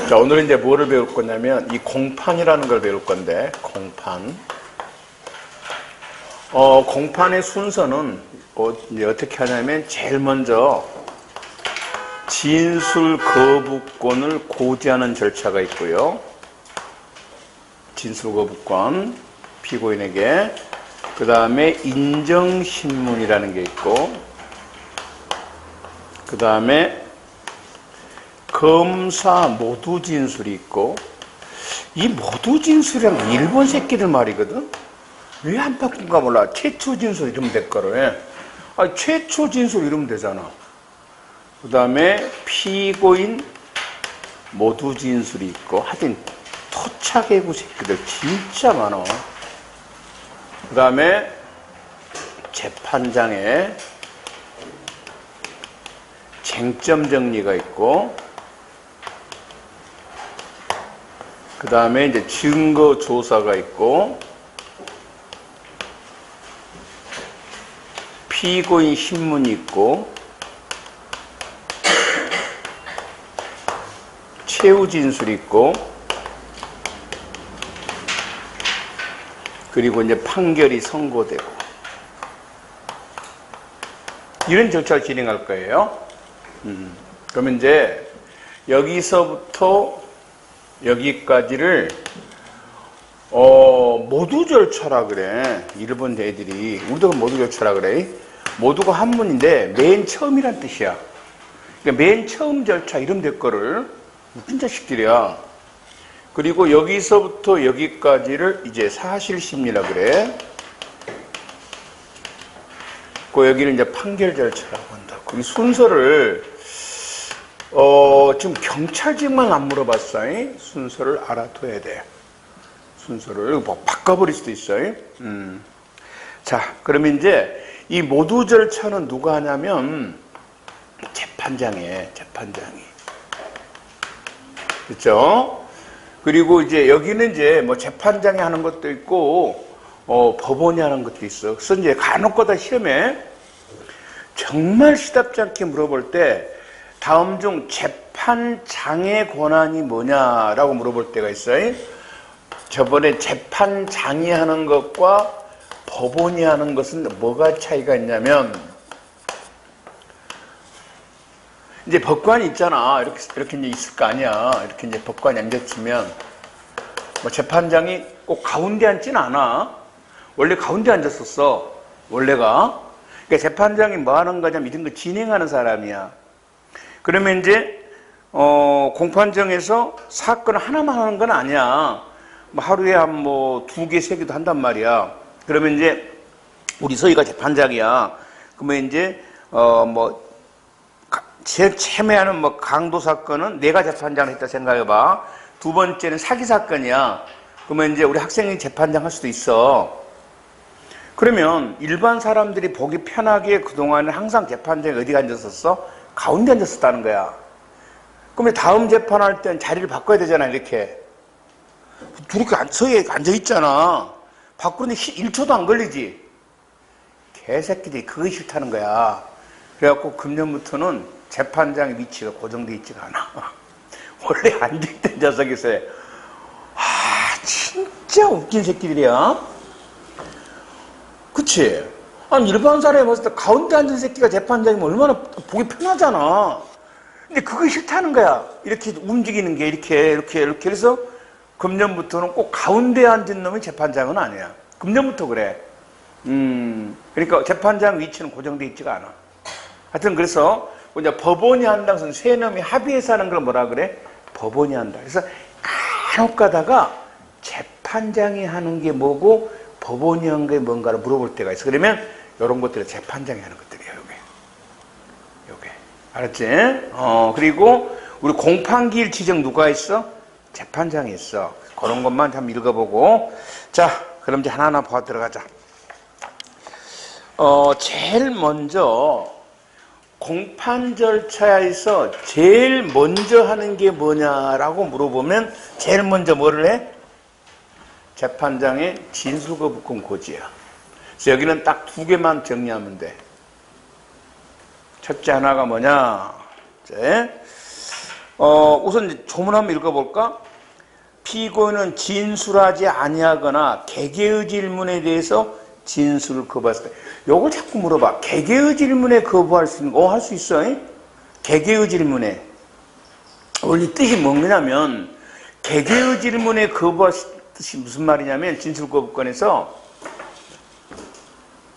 자, 오늘은 이제 뭐를 배울 거냐면 이 공판이라는 걸 배울 건데, 공판. 공판의 순서는 이제 어떻게 하냐면 제일 먼저 진술 거부권을 고지하는 절차가 있고요. 진술 거부권, 피고인에게. 그 다음에 인정신문이라는 게 있고, 그 다음에 검사 모두 진술이 있고, 이 모두 진술이란 일본 새끼들 말이거든? 왜 안 바꾼가 몰라. 최초 진술 이러면 될 거를. 최초 진술 이러면 되잖아. 그 다음에 피고인 모두 진술이 있고, 하여튼 토착애구 새끼들 진짜 많아. 그 다음에 재판장에 쟁점 정리가 있고, 그 다음에 이제 증거 조사가 있고, 피고인 신문이 있고, 최후 진술이 있고, 그리고 이제 판결이 선고되고, 이런 절차를 진행할 거예요. 그러면 이제 여기서부터 여기까지를 모두 절차라 그래. 일본 애들이. 우리도 모두 절차라 그래. 모두가 한문인데 맨 처음이란 뜻이야. 그러니까 맨 처음 절차 이름 될 거를 웃긴 자식들이야. 그리고 여기서부터 여기까지를 이제 사실심리라 그래. 그 여기는 이제 판결 절차라고 한다. 그 순서를 지금 경찰직만 안 물어봤어. 순서를 알아둬야 돼. 순서를 뭐 바꿔버릴 수도 있어. 자, 그러면 이제 이 모두 절차는 누가 하냐면 재판장이. 그렇죠? 그리고 이제 여기는 이제 뭐 재판장이 하는 것도 있고 법원이 하는 것도 있어. 그래서 이제 간혹가다 시험에 정말 시답지 않게 물어볼 때 다음 중 재판장의 권한이 뭐냐라고 물어볼 때가 있어요. 저번에 재판장이 하는 것과 법원이 하는 것은 뭐가 차이가 있냐면, 이제 법관이 있잖아. 이렇게 이제 있을 거 아니야. 이렇게 이제 법관이 앉았으면, 뭐 재판장이 꼭 가운데 앉지는 않아. 원래 가운데 앉았었어. 원래가. 그러니까 재판장이 뭐 하는 거냐면 이런 거 진행하는 사람이야. 그러면 이제, 공판정에서 사건을 하나만 하는 건 아니야. 뭐 하루에 한 뭐 2개, 3개도 한단 말이야. 그러면 이제 우리 서희가 재판장이야. 그러면 이제 제일 체매하는 뭐 강도 사건은 내가 재판장을 했다 생각해봐. 두 번째는 사기 사건이야. 그러면 이제 우리 학생이 재판장 할 수도 있어. 그러면 일반 사람들이 보기 편하게 그동안은 항상 재판장에 어디 앉았었어? 가운데 앉았었다는 거야. 그러면 다음 재판할 땐 자리를 바꿔야 되잖아. 이렇게 둘이 서희에 앉아있잖아. 바꾸는데 1초도 안 걸리지. 개새끼들이 그거 싫다는 거야. 그래갖고 금년부터는 재판장의 위치가 고정되어 있지가 않아. 원래 앉아있던 좌석에서 진짜 웃긴 새끼들이야. 그치? 아니 일반 사람이 봤을 때 가운데 앉은 새끼가 재판장이면 얼마나 보기 편하잖아. 근데 그거 싫다는 거야. 이렇게 움직이는 게 이렇게 그래서 금년부터는 꼭 가운데 앉은 놈이 재판장은 아니야. 금년부터 그래. 그러니까 재판장 위치는 고정되어 있지가 않아. 하여튼 그래서 이제 법원이 한다는 것은 세 놈이 합의해서 하는 걸 뭐라 그래? 법원이 한다. 그래서 간혹 가다가 재판장이 하는 게 뭐고 법원이 하는 게 뭔가를 물어볼 때가 있어. 그러면 이런 것들이 재판장이 하는 것들이야. 요게. 알았지? 그리고 우리 공판기일 지정 누가 있어? 재판장이 있어. 그런 것만 한번 읽어보고. 자, 그럼 이제 하나하나 보아 들어가자. 제일 먼저 공판 절차에서 제일 먼저 하는 게 뭐냐라고 물어보면 제일 먼저 뭐를 해? 재판장의 진술거부권 고지야. 그래서 여기는 딱 2개만 정리하면 돼. 첫째 하나가 뭐냐? 우선 이제 조문 한번 읽어볼까? 피고인은 진술하지 아니하거나 개개의 질문에 대해서 진술을 거부했을 때, 요걸 자꾸 물어봐. 개개의 질문에 거부할 수 있는 거, 할 수 있어. 개개의 질문에. 원래 뜻이 뭐냐면, 개개의 질문에 거부할 뜻이 무슨 말이냐면, 진술거부권에서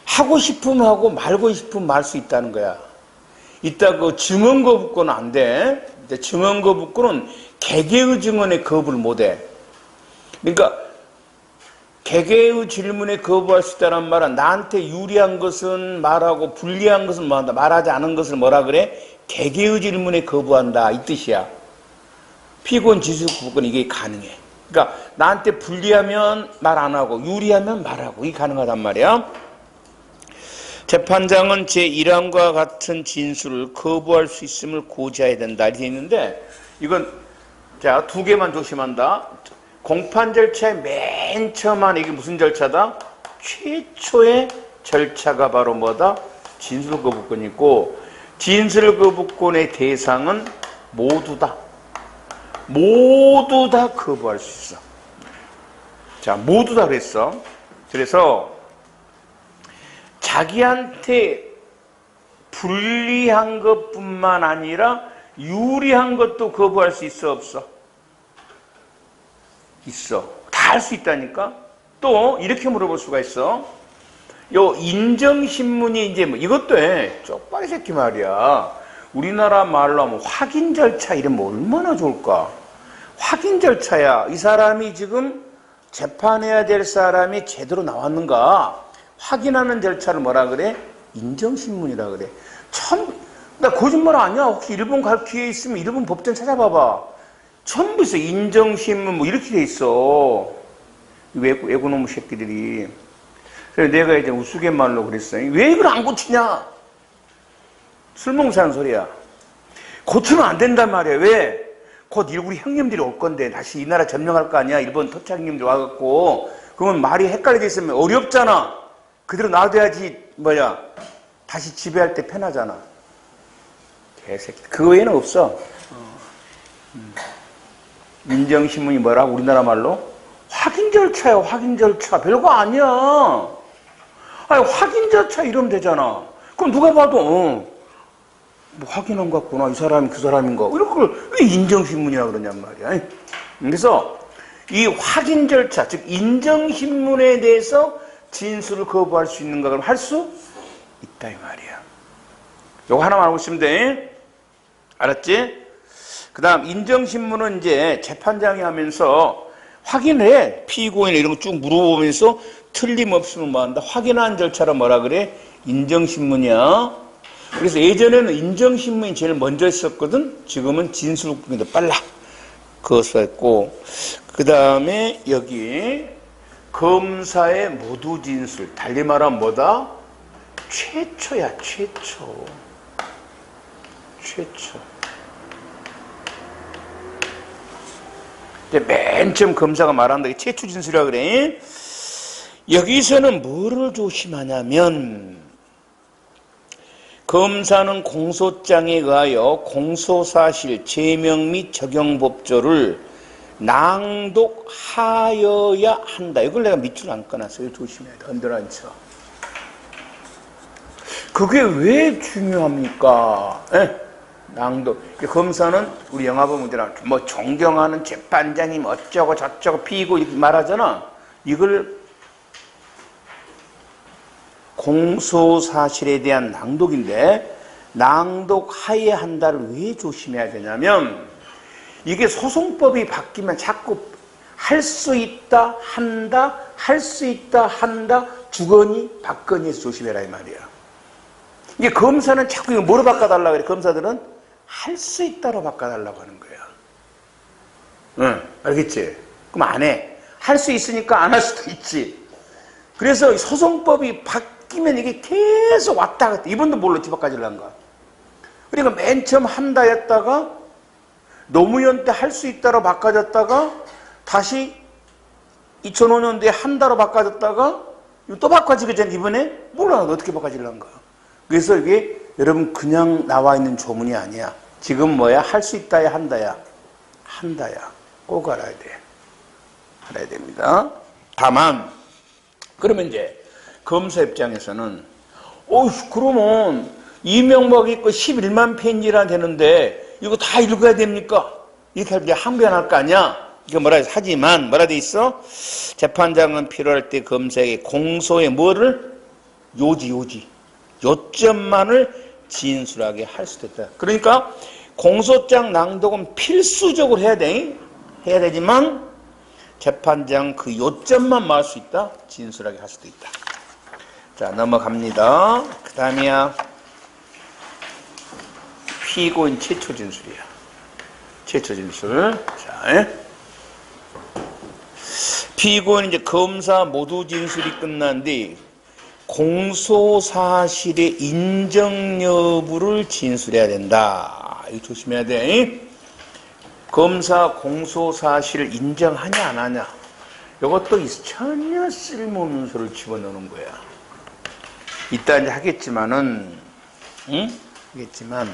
하고 싶으면 하고 말고 싶으면 말 수 있다는 거야. 이따 그 증언거부권은 안 돼. 증언거부권은 개개의 증언에 거부를 못 해. 그러니까 개개의 질문에 거부할 수 있다는 말은 나한테 유리한 것은 말하고 불리한 것은 뭐한다. 말하지 않은 것을 뭐라 그래? 개개의 질문에 거부한다 이 뜻이야. 피고인 진술거부권 이게 가능해. 그러니까 나한테 불리하면 말 안 하고 유리하면 말하고 이게 가능하단 말이야. 재판장은 제1항과 같은 진술을 거부할 수 있음을 고지해야 된다 이렇게 있는데, 이건 자, 두 개만 조심한다. 공판 절차의 맨 처음 한 이게 무슨 절차다? 최초의 절차가 바로 뭐다? 진술거부권이 있고, 진술거부권의 대상은 모두다. 모두 다 거부할 수 있어. 자, 모두 다 그랬어. 그래서 자기한테 불리한 것뿐만 아니라 유리한 것도 거부할 수 있어, 없어? 있어. 다 할 수 있다니까? 또 이렇게 물어볼 수가 있어. 요 인정신문이 이제 뭐 이것도 해. 쪽발이 새끼 말이야. 우리나라 말로 하면 확인 절차 이러면 얼마나 좋을까? 확인 절차야. 이 사람이 지금 재판해야 될 사람이 제대로 나왔는가? 확인하는 절차를 뭐라 그래? 인정신문이라 그래. 참, 나 거짓말 아니야. 혹시 일본 갈 기회 있으면 일본 법전 찾아봐봐. 전부 있어. 인정신문 뭐 이렇게 돼 있어. 외국놈 새끼들이. 그래서 내가 이제 우스갯말로 그랬어. 왜 이걸 안 고치냐? 술 먹는 사람 소리야. 고치면 안 된단 말이야. 왜? 곧 우리 형님들이 올 건데 다시 이 나라 점령할 거 아니야. 일본 토착 형님들 와갖고. 그러면 말이 헷갈려져 있으면 어렵잖아. 그대로 놔둬야지 뭐야 다시 지배할 때 편하잖아. 개새끼. 그 외에는 없어. 인정신문이 뭐라? 우리나라 말로 확인 절차야. 확인 절차. 별거 아니야. 아니 확인 절차 이러면 되잖아. 그럼 누가 봐도 뭐 확인한 것 같구나. 이 사람이 그 사람인가. 이런 걸 왜 인정신문이라 그러냔 말이야. 그래서 이 확인 절차, 즉 인정신문에 대해서 진술을 거부할 수 있는가? 그럼 할 수 있다 이 말이야. 요거 하나만 알고 있으면 돼. 알았지? 그 다음 인정신문은 이제 재판장이 하면서 확인해. 피고인 이런 거 쭉 물어보면서 틀림없으면 뭐 한다? 확인한 절차를 뭐라 그래? 인정신문이야. 그래서 예전에는 인정신문이 제일 먼저 했었거든. 지금은 진술권이 더 빨라. 그것을 했고, 그 다음에 여기 검사의 모두 진술. 달리 말하면 뭐다? 최초야, 최초. 최초. 이제 맨 처음 검사가 말한다. 최초 진술이라 그래. 여기서는 뭐를 조심하냐면, 검사는 공소장에 의하여 공소사실, 제명 및 적용법조를 낭독하여야 한다. 이걸 내가 밑줄 안 꺼놨어. 이거 조심해야 돼. 흔들어 앉혀. 그게 왜 중요합니까? 낭독. 검사는 우리 영화 보면 뭐 존경하는 재판장님 어쩌고 저쩌고 피고 이렇게 말하잖아. 이걸 공소사실에 대한 낭독인데, 낭독하여야 한다를 왜 조심해야 되냐면, 이게 소송법이 바뀌면 자꾸 할 수 있다, 한다, 할 수 있다, 한다, 주거니, 받거니 해서 조심해라 이 말이야. 이게 검사는 자꾸 이거 뭐로 바꿔달라고 그래? 검사들은 할 수 있다로 바꿔달라고 하는 거야. 응, 알겠지? 그럼 안 해. 할 수 있으니까 안 할 수도 있지. 그래서 소송법이 바뀌면 이게 계속 왔다 갔다. 이번도 뭘로 뒤바꿔질란 거야. 그러니까 맨 처음 한다 했다가 노무현 때 할 수 있다로 바꿔졌다가 다시 2005년도에 한다로 바꿔졌다가 또 바꿔지기 전에 이번에 몰라 어떻게 바꿔질란 거야. 그래서 이게 여러분 그냥 나와 있는 조문이 아니야. 지금 뭐야? 할 수 있다야, 한다야? 한다야. 꼭 알아야 돼. 알아야 됩니다. 다만, 그러면 이제, 검사 입장에서는, 그러면, 이명박이 거 11만 페이지나 되는데, 이거 다 읽어야 됩니까? 이렇게 할 때 항변할 거 아니야? 이거 뭐라 해서 하지만, 뭐라 돼 있어? 재판장은 필요할 때 검사에게 공소의 뭐를? 요점만을 진술하게 할 수도 있다. 그러니까, 공소장 낭독은 필수적으로 해야 돼. 해야 되지만, 재판장 그 요점만 말할 수 있다? 진술하게 할 수도 있다. 자, 넘어갑니다. 그 다음이야. 피고인 최초 진술이야. 최초 진술. 자, 피고인 이제 검사 모두 진술이 끝난 뒤 공소 사실의 인정 여부를 진술해야 된다. 이거 조심해야 돼. 검사 공소 사실을 인정하냐 안 하냐. 이것도 전혀 쓸모없는 소리를 집어넣는 거야. 이따 이제 하겠지만은, 하겠지만,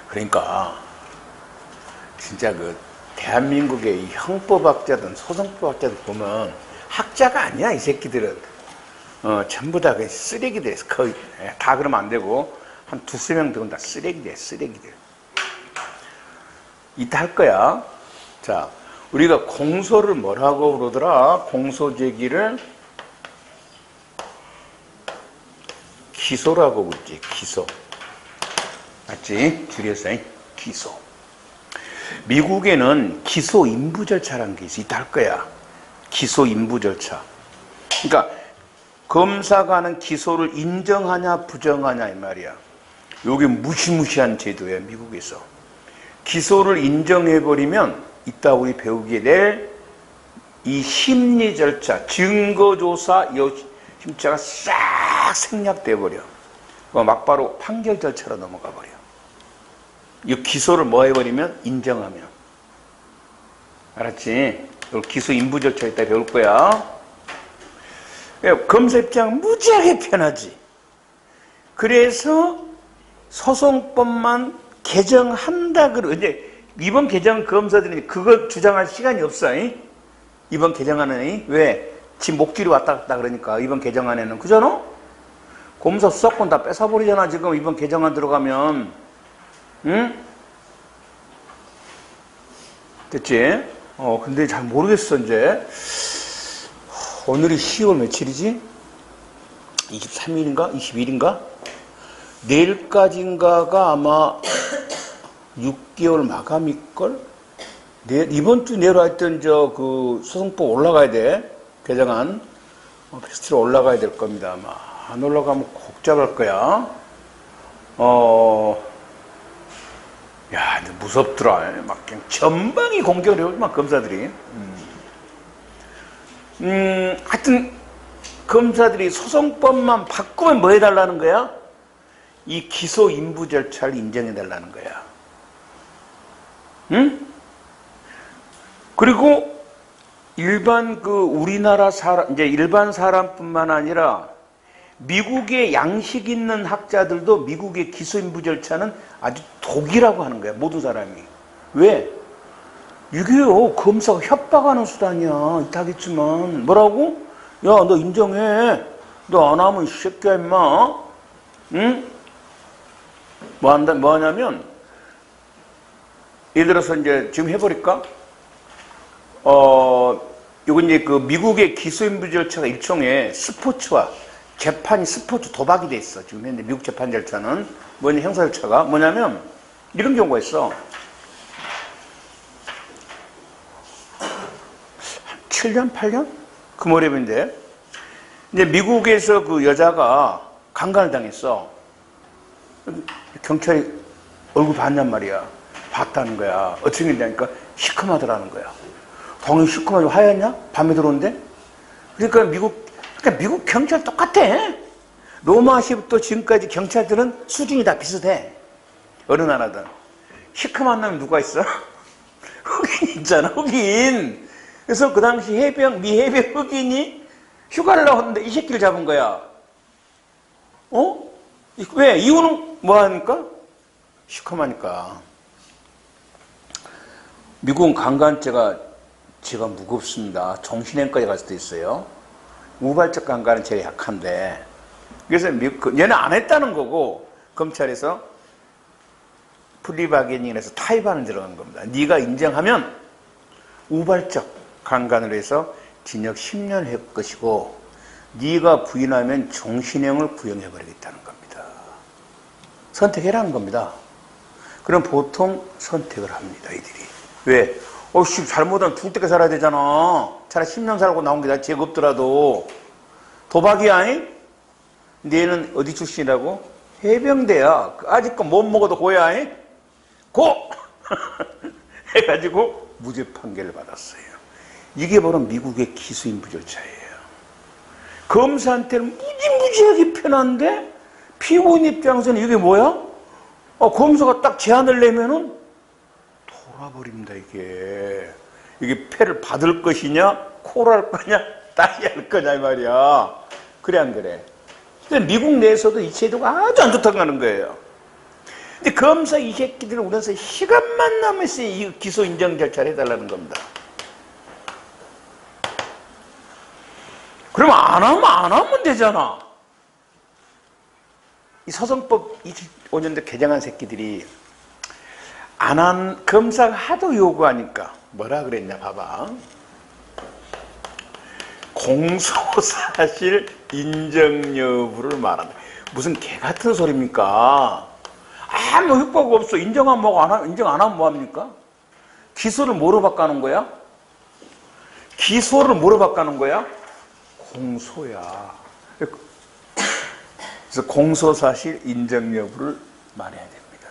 그러니까, 진짜 대한민국의 형법학자든 소송법학자들 보면 학자가 아니야, 이 새끼들은. 전부 다 쓰레기들, 거의. 다 그러면 안 되고, 한 두세 명 들은 다 쓰레기들, 쓰레기들. 이따 할 거야. 자, 우리가 공소를 뭐라고 그러더라? 공소 제기를 기소라고 그러지, 기소. 맞지? 줄여서, 기소. 미국에는 기소 인부 절차라는 게 있어. 이따 할 거야. 기소 인부 절차. 그러니까, 검사가 하는 기소를 인정하냐, 부정하냐, 이 말이야. 요게 무시무시한 제도야, 미국에서. 기소를 인정해버리면, 이따 우리 배우게 될 이 심리 절차, 증거조사, 심차가 싹 생략돼버려. 막바로 판결 절차로 넘어가 버려. 이 기소를 뭐 해버리면? 인정하면. 알았지? 기소 인부 절차 이따 배울 거야. 검사 입장은 무지하게 편하지. 그래서 소송법만 개정한다 그러고 이제 이번 개정 검사들이 그걸 주장할 시간이 없어. 이번 개정안에 왜? 지 목줄이 왔다 갔다 그러니까 이번 개정안에는 그잖아? 검사 수사권 다 뺏어버리잖아 지금 이번 개정안 들어가면. 응? 됐지? 근데 잘 모르겠어 이제. 오늘이 10월 며칠이지? 23일인가? 20일인가? 내일까지인가가 아마 6개월 마감일걸? 이번 주 내로 하여튼 소송법 올라가야 돼. 개정안. 패스트로 올라가야 될 겁니다, 아마. 안 올라가면 복잡할 거야. 야, 근데 무섭더라. 막 그냥 전방위 공격을 해오지만, 검사들이. 하여튼, 검사들이 소송법만 바꾸면 뭐 해달라는 거야? 이 기소 인부 절차를 인정해달라는 거야. 응? 그리고 일반 우리나라 사람, 이제 일반 사람뿐만 아니라 미국의 양식 있는 학자들도 미국의 기소 인부 절차는 아주 독이라고 하는 거야, 모든 사람이. 왜? 이게요, 검사가 협박하는 수단이야. 이따 하겠지만. 뭐라고? 야, 너 인정해. 너 안 하면 이 새끼야, 임마. 응? 뭐 하냐면, 예를 들어서 이제 지금 해버릴까? 요건 이제 미국의 기소인부 절차가 일종의 스포츠와 재판이 스포츠 도박이 돼 있어. 지금 현재 미국 재판 절차는. 뭐냐, 형사 절차가. 뭐냐면, 이런 경우가 있어. 7년, 8년? 그 무렵인데. 이제 미국에서 그 여자가 강간을 당했어. 경찰이 얼굴 봤냔 말이야. 봤다는 거야. 어떻게 했냐니까 시커마더라는 거야. 당연히 시커마지고 하얗냐? 밤에 들어오는데? 그러니까 미국 경찰 똑같아. 로마시부터 지금까지 경찰들은 수준이 다 비슷해. 어느 나라든. 시커먼 놈이 누가 있어? 흑인 있잖아, 흑인. 그래서 그 당시 미 해병 흑인이 휴가를 나왔는데 이 새끼를 잡은 거야. 왜? 이유는 뭐하니까? 시커머니까. 미국은 강간죄가 제가 무겁습니다. 정신행까지 갈 수도 있어요. 우발적 강간은 제일 약한데. 그래서 얘는 안 했다는 거고, 검찰에서 플리바게닝에서 타협안을 들어간 겁니다. 네가 인정하면 우발적 강간을 해서 징역 10년 할 것이고, 네가 부인하면 종신형을 부용해버리겠다는 겁니다. 선택해라는 겁니다. 그럼 보통 선택을 합니다, 이들이. 왜? 잘못하면 죽을 때까지 살아야 되잖아. 차라리 10년 살고 나온 게 나 죄가 없더라도. 도박이야, 잉? 얘는 어디 출신이라고? 해병대야. 아직껏 못 먹어도 고야, 잉? 고! 해가지고 무죄 판결을 받았어요. 이게 바로 미국의 기수인부 절차예요. 검사한테는 무지무지하게 편한데 피고인 입장에서는 이게 뭐야? 검사가 딱 제안을 내면은 돌아버립니다, 이게. 이게 패를 받을 것이냐, 콜할 거냐, 따위 할 거냐, 이 말이야. 그래, 안 그래? 근데 미국 내에서도 이 제도가 아주 안 좋다고 하는 거예요. 근데 검사 이 새끼들은 우려서 시간만 남았을 때 이 기소 인정 절차를 해달라는 겁니다. 그러면 안 하면 되잖아. 이 소송법 25년도 개정한 새끼들이 검사가 하도 요구하니까 뭐라 그랬냐 봐봐. 공소사실 인정 여부를 말한다. 무슨 개 같은 소리입니까? 아무 효과가 없어. 인정 안 하면 뭐합니까? 기소를 뭐로 바꿔놓은 거야? 기소를 뭐로 바꿔놓은 거야? 공소야. 그래서 공소사실 인정 여부를 말해야 됩니다.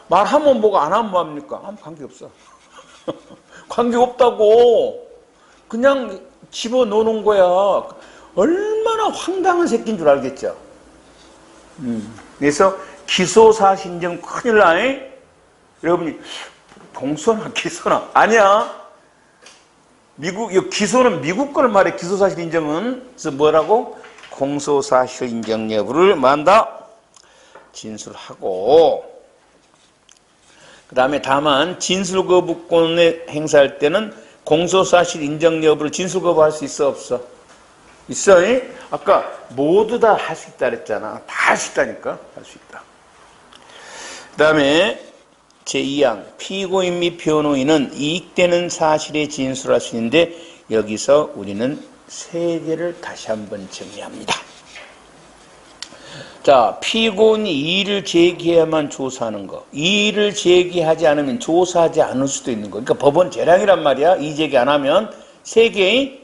말하면 뭐고 안 하면 뭐합니까? 아무 관계없어. 관계없다고. 그냥 집어넣는 거야. 얼마나 황당한 새끼인 줄 알겠죠? 그래서 기소사실 인정 큰일 나잉? 여러분이 공소나 기소나 아니야. 기소는 미국 걸 말해. 기소사실 인정은. 그래서 뭐라고? 공소사실 인정 여부를 만다 진술하고, 그 다음에 다만 진술거부권을 행사할 때는 공소사실 인정 여부를 진술거부할 수 있어 없어? 있어. 아까 모두 다 할 수 있다 그랬잖아. 다 할 수 있다니까. 할 수 있다. 그 다음에 제2항 피고인 및 변호인은 이익되는 사실에 진술할 수 있는데, 여기서 우리는 세 개를 다시 한번 정리합니다. 자, 피고인이 이의를 제기해야만 조사하는 거. 이의를 제기하지 않으면 조사하지 않을 수도 있는 거. 그러니까 법원 재량이란 말이야. 이의 제기 안 하면. 세 개의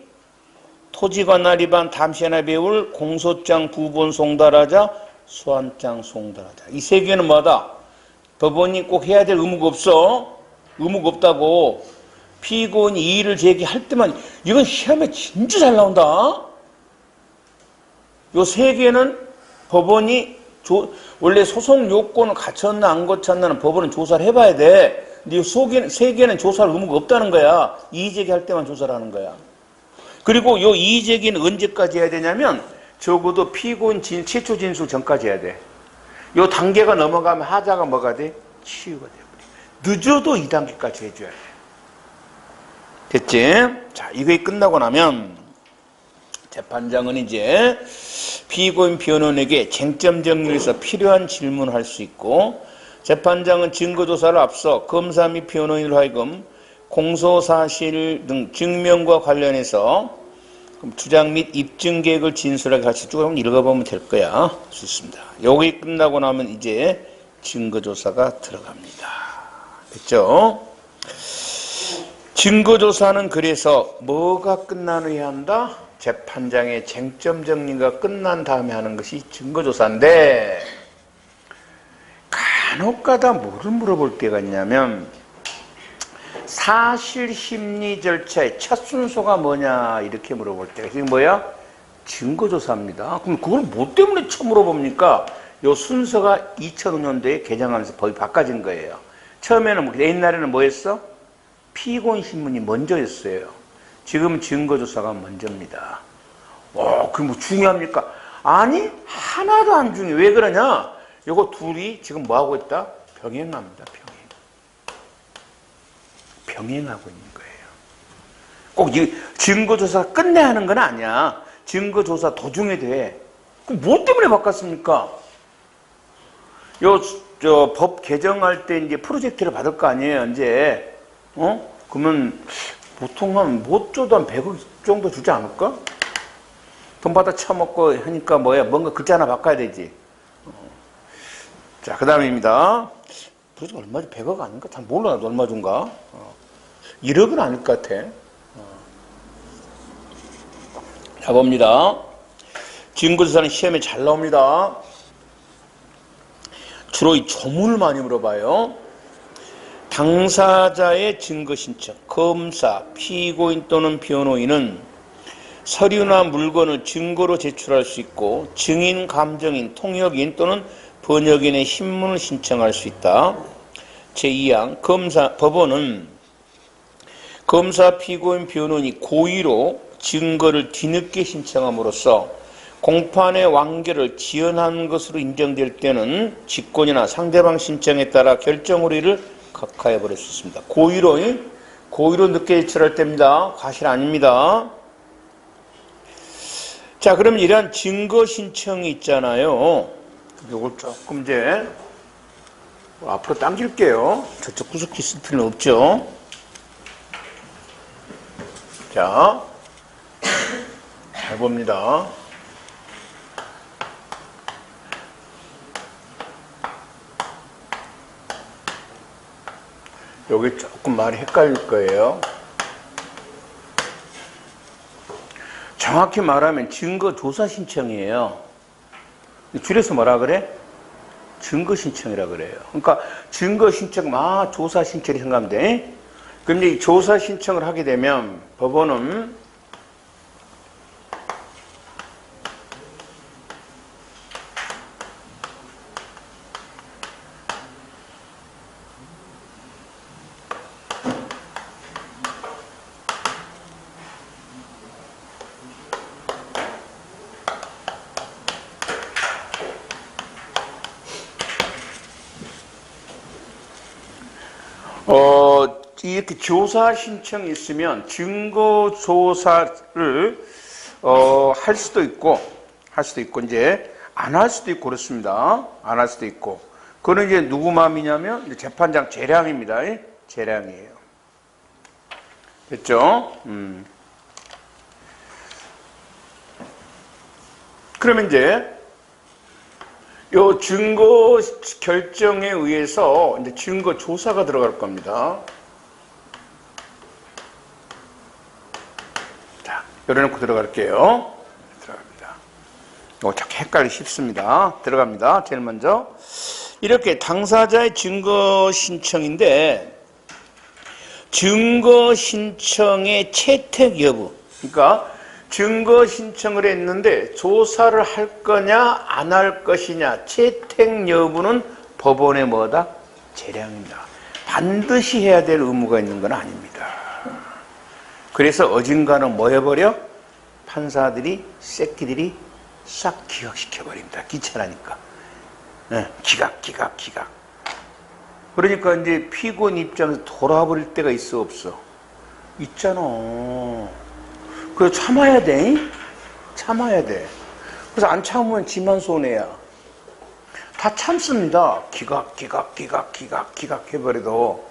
토지관할 위반 담시하나 배울 공소장 부본 송달하자 소환장 송달하자. 이 세 개는 뭐다? 법원이 꼭 해야 될 의무가 없어. 의무가 없다고. 피고인이 이의를 제기할 때만. 이건 시험에 진짜 잘 나온다. 요 세 개는 법원이 원래 소송 요건을 갖췄나 안 갖췄나는 법원은 조사를 해봐야 돼. 근데 이 세 개는 조사할 의무가 없다는 거야. 이의 제기할 때만 조사를 하는 거야. 그리고 요 이의 제기는 언제까지 해야 되냐면 적어도 피고인 최초 진술 전까지 해야 돼. 요 단계가 넘어가면 하자가 뭐가 돼? 치유가 돼버려. 늦어도 2단계까지 해줘야 돼. 됐지? 자, 이게 끝나고 나면 재판장은 이제 피고인 변호인에게 쟁점 정리에서 필요한 질문을 할 수 있고, 재판장은 증거조사를 앞서 검사 및 변호인으로 하여금 공소사실 등 증명과 관련해서 주장 및 입증 계획을 진술하게 같이 쭉 한번 읽어보면 될 거야. 좋습니다. 여기 끝나고 나면 이제 증거조사가 들어갑니다. 됐죠? 증거조사는 그래서 뭐가 끝난 후에 한다? 재판장의 쟁점 정리가 끝난 다음에 하는 것이 증거조사인데, 간혹가다 뭐를 물어볼 때가 있냐면 사실심리 절차의 첫 순서가 뭐냐 이렇게 물어볼 때가 있어요. 뭐야? 증거조사입니다. 그럼 그걸 뭐 때문에 처음 물어봅니까? 요 순서가 2005년도에 개정하면서 법이 바꿔진 거예요. 처음에는 옛날에는 뭐 했어? 피고인 신문이 먼저였어요. 지금 증거조사가 먼저입니다. 그게 뭐 중요합니까? 아니, 하나도 안 중요해. 왜 그러냐? 요거 둘이 지금 뭐 하고 있다? 병행합니다. 병행하고 있는 거예요. 꼭 증거조사 끝내야 하는 건 아니야. 증거조사 도중에 돼. 그럼 뭐 때문에 바꿨습니까? 법 개정할 때 이제 프로젝트를 받을 거 아니에요, 이제. 그러면 보통 못 줘도 한 100억 정도 주지 않을까? 돈 받아 처먹고 하니까 뭔가 글자 하나 바꿔야 되지. 자, 그 다음입니다. 프로젝트 얼마지? 100억 아닌가? 잘 몰라, 나도 얼마 준가? 1억은 아닐 것 같아. 자, 봅니다. 증거조사는 시험에 잘 나옵니다. 주로 이 조문을 많이 물어봐요. 당사자의 증거 신청, 검사, 피고인 또는 변호인은 서류나 물건을 증거로 제출할 수 있고 증인, 감정인, 통역인 또는 번역인의 신문을 신청할 수 있다. 제2항 법원은 검사, 피고인, 변호인이 고의로 증거를 뒤늦게 신청함으로써 공판의 완결을 지연한 것으로 인정될 때는 직권이나 상대방 신청에 따라 결정 우리를 각하해 버릴 수 있습니다. 고의로 늦게 제출할 때입니다. 과실 아닙니다. 자, 그럼 이러한 증거 신청이 있잖아요. 이걸 조금 이제 앞으로 당길게요. 저쪽 구석기 쓸 필요는 없죠. 자, 잘 봅니다. 여기 조금 말이 헷갈릴 거예요. 정확히 말하면 증거조사 신청이에요. 줄여서 뭐라 그래? 증거신청이라 그래요. 그러니까 증거신청, 조사 신청이 생각하면 돼. 그럼 이제 조사 신청을 하게 되면 법원은 이렇게 조사 신청이 있으면 증거 조사를 할 수도 있고 이제 안 할 수도 있고 그렇습니다. 안 할 수도 있고. 그거는 이제 누구 마음이냐면 이제 재판장 재량입니다. 재량이에요. 됐죠? 그러면 이제 요 증거 결정에 의해서 이제 증거 조사가 들어갈 겁니다. 자, 열어놓고 들어갈게요. 들어갑니다. 이거 자꾸 헷갈리기 쉽습니다. 들어갑니다. 제일 먼저. 이렇게 당사자의 증거 신청인데, 증거 신청의 채택 여부. 그러니까, 증거 신청을 했는데 조사를 할 거냐 안 할 것이냐 채택 여부는 법원의 뭐다? 재량입니다. 반드시 해야 될 의무가 있는 건 아닙니다. 그래서 어딘가는 뭐 해버려? 판사들이 새끼들이 싹 기각시켜버립니다. 귀찮으니까. 기각. 그러니까 이제 피고인 입장에서 돌아버릴 때가 있어 없어? 있잖아. 그래서 참아야 돼. 그래서 안 참으면 지만 손해야. 다 참습니다. 기각 해버려도.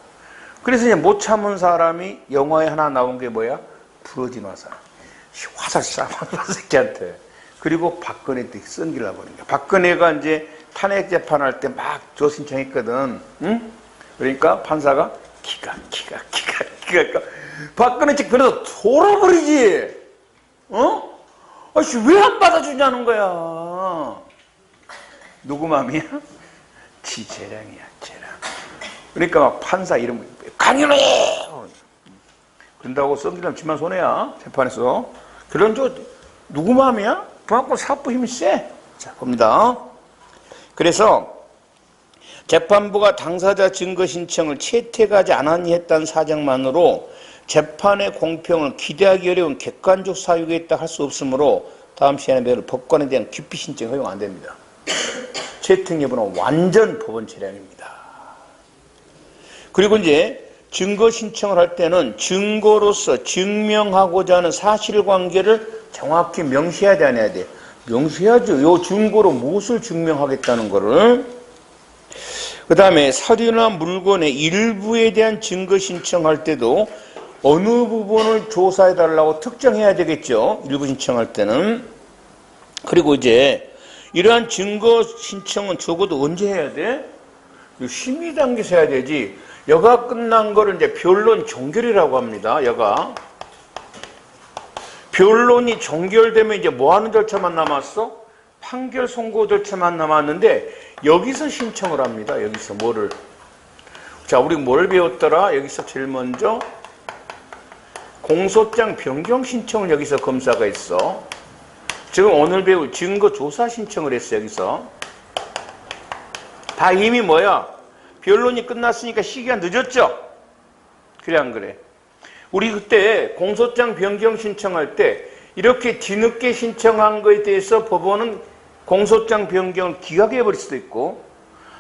그래서 이제 못 참은 사람이 영화에 하나 나온 게 뭐야? 부러진 화살. 화살 쏴, 새끼한테. 그리고 박근혜한테 썬기를 하버린 거야. 박근혜가 이제 탄핵 재판할 때 막 조신청했거든. 응? 그러니까 판사가 기각. 박근혜 측 변호사 돌아버리지. 아씨, 왜 안 받아주냐는 거야. 누구 맘이야? 지 재량이야, 재량. 그러니까 막 판사 이름, 강연해! 그런다고 썩기라면 지만 손해야, 재판에서. 그런 누구 맘이야? 그만큼 사법부 힘이 세. 자, 봅니다. 그래서 재판부가 당사자 증거 신청을 채택하지 않았니 했다는 사정만으로 재판의 공평을 기대하기 어려운 객관적 사유가 있다 할 수 없으므로 다음 시간에 배울 법관에 대한 기피 신청 허용 안 됩니다. 채택 여부는 완전 법원 재량입니다. 그리고 이제 증거 신청을 할 때는 증거로서 증명하고자 하는 사실관계를 정확히 명시해야 돼, 안 해야 돼? 명시해야죠. 요 증거로 무엇을 증명하겠다는 거를. 그 다음에 서류나 물건의 일부에 대한 증거 신청할 때도 어느 부분을 조사해달라고 특정해야 되겠죠. 일부 신청할 때는. 그리고 이제 이러한 증거 신청은 적어도 언제 해야 돼? 심의 단계에서 해야 되지. 여가 끝난 거를 이제 변론 종결이라고 합니다. 여가. 변론이 종결되면 이제 뭐 하는 절차만 남았어? 판결 선고 절차만 남았는데 여기서 신청을 합니다. 여기서 뭐를? 자, 우리 뭘 배웠더라? 여기서 제일 먼저 공소장 변경 신청을 여기서 검사가 했어. 지금 오늘 배울 증거 조사 신청을 했어. 여기서. 다 이미 뭐야? 변론이 끝났으니까 시기가 늦었죠? 그래 안 그래? 우리 그때 공소장 변경 신청할 때 이렇게 뒤늦게 신청한 거에 대해서 법원은 공소장 변경을 기각해버릴 수도 있고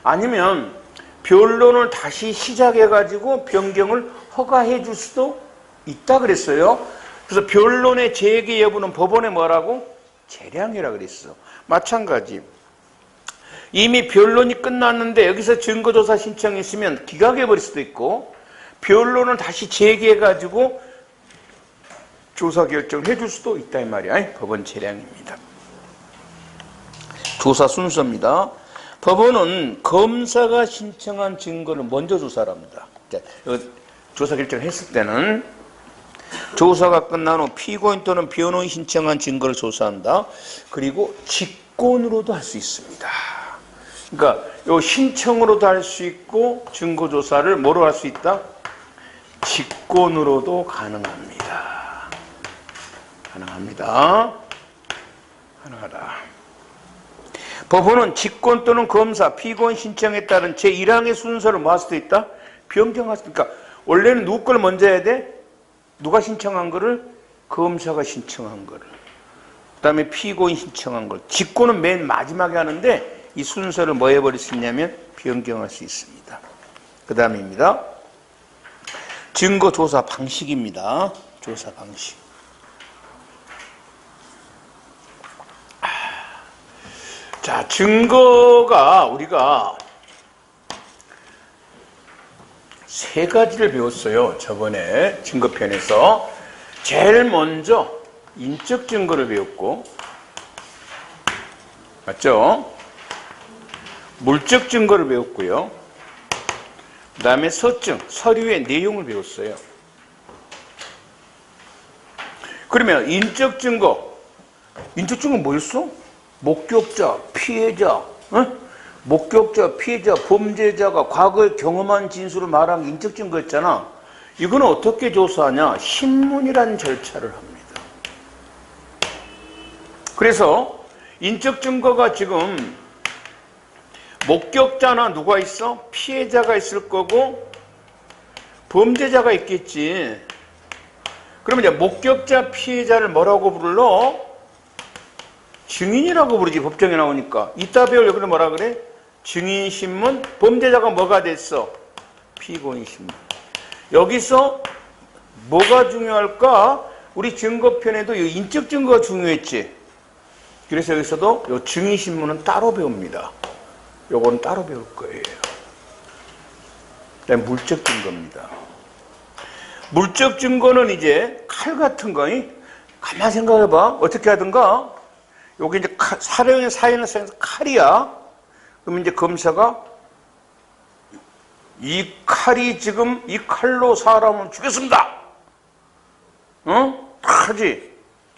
아니면 변론을 다시 시작해가지고 변경을 허가해 줄 수도 있다 그랬어요. 그래서 변론의 재개 여부는 법원에 뭐라고? 재량이라 그랬어. 마찬가지. 이미 변론이 끝났는데 여기서 증거조사 신청했으면 기각해버릴 수도 있고 변론을 다시 재개해가지고 조사 결정을 해줄 수도 있다 이 말이야. 법원 재량입니다. 조사 순서입니다. 법원은 검사가 신청한 증거를 먼저 조사를 합니다. 조사 결정을 했을 때는 조사가 끝난 후 피고인 또는 변호인이 신청한 증거를 조사한다. 그리고 직권으로도 할 수 있습니다. 그러니까 요 신청으로도 할 수 있고 증거 조사를 뭐로 할 수 있다? 직권으로도 가능합니다. 가능합니다. 가능하다. 법원은 직권 또는 검사, 피고인 신청에 따른 제1항의 순서를 뭐 할 수도 있다? 변경할 수도 있다. 그러니까 원래는 누구 걸 먼저 해야 돼? 누가 신청한 거를? 검사가 신청한 거를. 그 다음에 피고인 신청한 걸. 직권은 맨 마지막에 하는데 이 순서를 뭐 해버릴 수 있냐면 변경할 수 있습니다. 그 다음입니다. 증거조사 방식입니다. 조사 방식. 자, 증거가 우리가 세 가지를 배웠어요. 저번에 증거편에서. 제일 먼저 인적 증거를 배웠고, 맞죠? 물적 증거를 배웠고요. 그 다음에 서증, 서류의 내용을 배웠어요. 그러면 인적 증거, 인적 증거 뭐였어? 목격자, 피해자, 목격자, 피해자, 범죄자가 과거에 경험한 진술을 말한 게 인적 증거였잖아. 이거는 어떻게 조사하냐? 신문이라는 절차를 합니다. 그래서 인적 증거가 지금 목격자나 누가 있어? 피해자가 있을 거고 범죄자가 있겠지. 그러면 이제 목격자, 피해자를 뭐라고 불러? 증인이라고 부르지. 법정에 나오니까. 이따 배울 여기는 뭐라 그래? 증인신문. 범죄자가 뭐가 됐어? 피고인신문. 여기서 뭐가 중요할까? 우리 증거편에도 이 인적 증거가 중요했지. 그래서 여기서도 이 증인신문은 따로 배웁니다. 요거는 따로 배울 거예요. 그다음에 물적 증거입니다. 물적 증거는 이제 칼 같은 거, 가만 생각해봐. 어떻게 하든가. 여기 이제 사령의 사인을 써서 칼이야. 그러면 이제 검사가 이 칼이 지금 이 칼로 사람을 죽였습니다. 하지.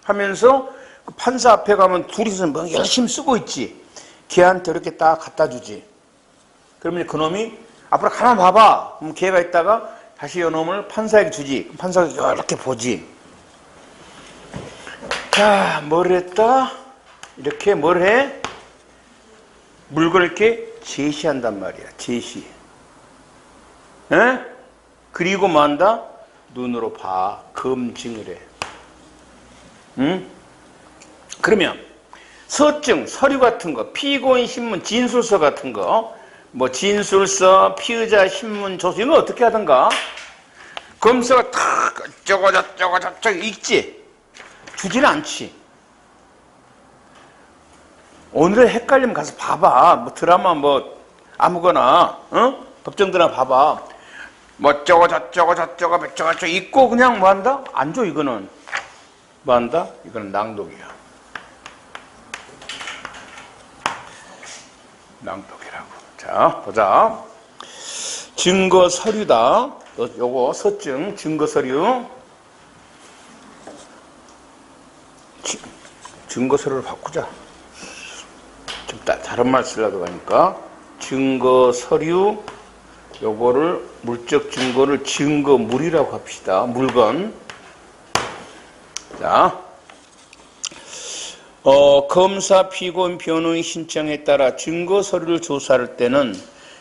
하면서 그 판사 앞에 가면 둘이서 막 열심히 쓰고 있지. 걔한테 이렇게 딱 갖다 주지. 그러면 그놈이 앞으로 가만 봐봐. 그럼 걔가 있다가 다시 이놈을 판사에게 주지. 그럼 판사가 이렇게 보지. 자, 뭘 했다? 이렇게 뭘 해? 물건을 이렇게 제시한단 말이야. 제시. 에? 그리고 뭐 한다? 눈으로 봐. 검증을 해. 응? 그러면 서증, 서류 같은 거, 피고인 신문, 진술서 같은 거, 뭐 진술서, 피의자 신문, 조서 이런 거 어떻게 하던가? 검사가 탁 저거 읽지? 주지는 않지. 오늘은 헷갈리면 가서 봐봐. 뭐 드라마 뭐 아무거나 법정 드라마 봐봐. 뭐 저거 읽고 그냥 뭐 한다? 안 줘. 이거는 뭐 한다? 이거는 낭독이야. 낭독이라고. 자, 보자. 증거 서류다. 요거 서증 증거 서류. 증거 서류를 바꾸자. 좀 다른 말 쓰려고 하니까 증거 서류 요거를 물적 증거를 증거물이라고 합시다. 물건. 자, 검사, 피고인, 변호인 신청에 따라 증거 서류를 조사할 때는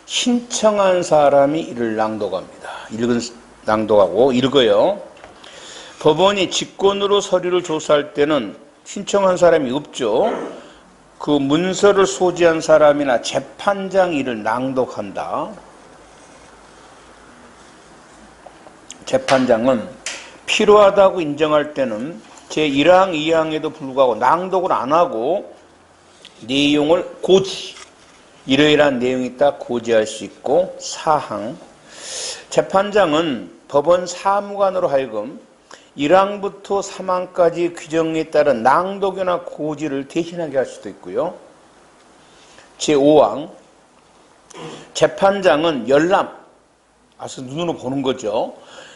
신청한 사람이 이를 낭독합니다. 낭독하고 읽어요. 법원이 직권으로 서류를 조사할 때는 신청한 사람이 없죠. 그 문서를 소지한 사람이나 재판장이 이를 낭독한다. 재판장은 필요하다고 인정할 때는 제1항, 2항에도 불구하고 낭독을 안 하고 내용을 고지, 이러이러한 내용이 있다 고지할 수 있고, 4항, 재판장은 법원 사무관으로 하여금 1항부터 3항까지 규정에 따른 낭독이나 고지를 대신하게 할 수도 있고요. 제5항, 재판장은 열람, 아서 눈으로 보는 거죠.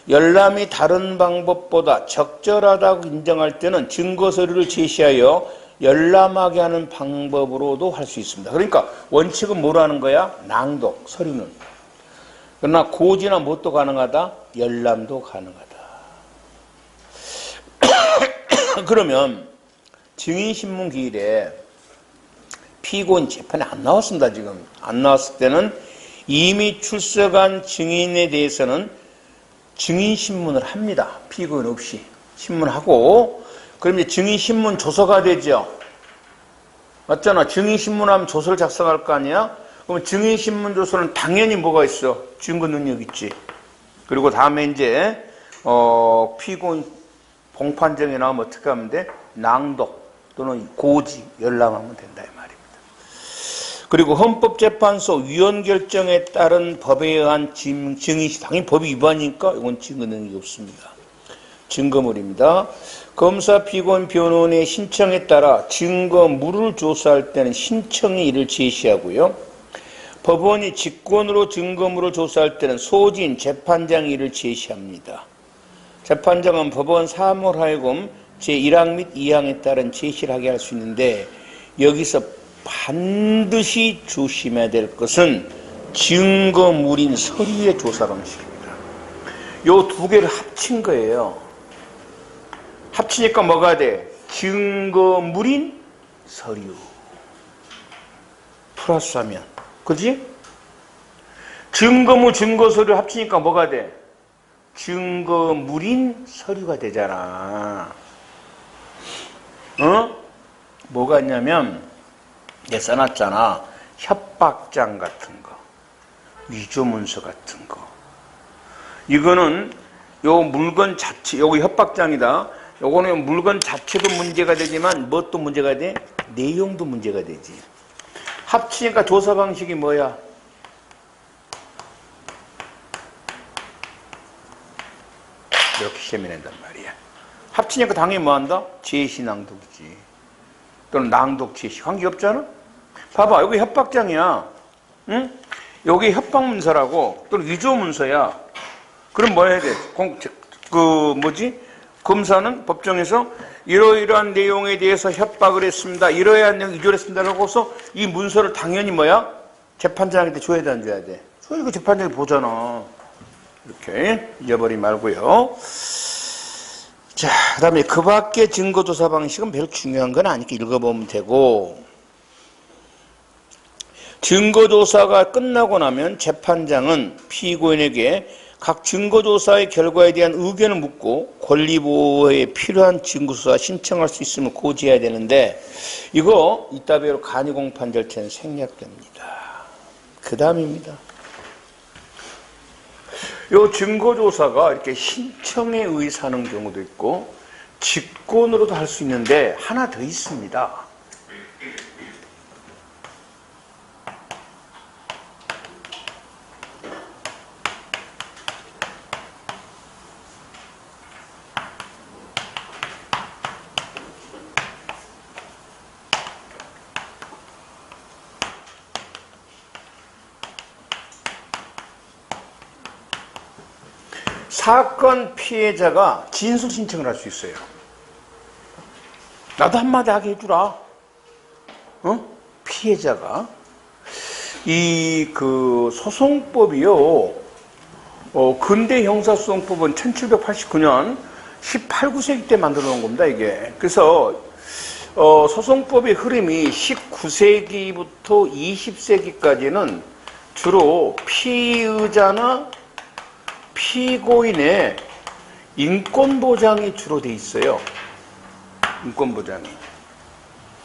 열람이 다른 방법보다 적절하다고 인정할 때는 증거서류를 제시하여 열람하게 하는 방법으로도 할 수 있습니다. 그러니까 원칙은 뭐로 하는 거야? 낭독, 서류는. 그러나 고지나 뭣도 가능하다? 열람도 가능하다. 그러면 증인신문 기일에 피고인 재판에 안 나왔습니다. 지금 안 나왔을 때는 이미 출석한 증인에 대해서는 증인신문을 합니다. 피고인 없이 신문하고, 그럼 이제 증인신문 조서가 되죠. 맞잖아. 증인신문하면 조서를 작성할 거 아니야? 그럼 증인신문 조서는 당연히 뭐가 있어? 증거 능력 있지. 그리고 다음에 이제 피고인 공판정에 나오면 어떻게 하면 돼? 낭독 또는 고지, 열람하면 된다 이 말입니다. 그리고 헌법재판소 위원 결정에 따른 법에 의한 증인시, 당연히 법이 위반이니까 이건 증거 능력이 없습니다. 증거물입니다. 검사, 피고인, 변호인의 신청에 따라 증거물을 조사할 때는 신청이 이를 제시하고요. 법원이 직권으로 증거물을 조사할 때는 소지인 재판장이 이를 제시합니다. 재판장은 법원 사무를 하여금 제1항 및 2항에 따른 제시를 하게 할 수 있는데, 여기서 반드시 조심해야 될 것은 증거물인 서류의 조사 방식입니다. 요 두 개를 합친 거예요. 합치니까 뭐가 돼? 증거물인 서류. 플러스하면. 그지? 증거물, 증거서류 합치니까 뭐가 돼? 증거물인 서류가 되잖아. 뭐가 있냐면, 얘 써놨잖아. 협박장 같은 거, 위조문서 같은 거. 이거는 요 물건 자체, 요거 협박장이다. 요거는 물건 자체도 문제가 되지만 뭣도 문제가 돼? 내용도 문제가 되지. 합치니까 조사 방식이 뭐야? 이렇게 시험에 낸단 말이야. 합치니까 당연히 뭐 한다? 제시 낭독이지. 또는 낭독 제시. 관계 없잖아? 봐봐, 여기 협박장이야. 응? 여기 협박문서라고, 또는 위조문서야. 그럼 뭐 해야 돼? 검사는 법정에서 이러이러한 내용에 대해서 협박을 했습니다. 이러이러한 내용 위조를 했습니다. 라고서 이 문서를 당연히 뭐야? 재판장한테 줘야 돼, 안 줘야 돼? 줘야 그 재판장이 보잖아. 이렇게 잊어버리지 말고요. 자, 그 다음에 그 밖의 증거조사 방식은 별 중요한 건 아니니까 읽어보면 되고, 증거조사가 끝나고 나면 재판장은 피고인에게 각 증거조사의 결과에 대한 의견을 묻고 권리보호에 필요한 증거조사 신청할 수 있음을 고지해야 되는데, 이거 이따 배로 간이공판 절차는 생략됩니다. 그 다음입니다. 이 증거조사가 이렇게 신청에 의해서 하는 경우도 있고 직권으로도 할 수 있는데, 하나 더 있습니다. 사건 피해자가 진술 신청을 할 수 있어요. 나도 한마디 하게 해주라. 피해자가. 소송법이요. 근대 형사소송법은 1789년 18, 9세기 때 만들어 놓은 겁니다, 이게. 그래서, 소송법의 흐름이 19세기부터 20세기까지는 주로 피의자나 피고인의 인권보장이 주로 돼 있어요. 인권보장이.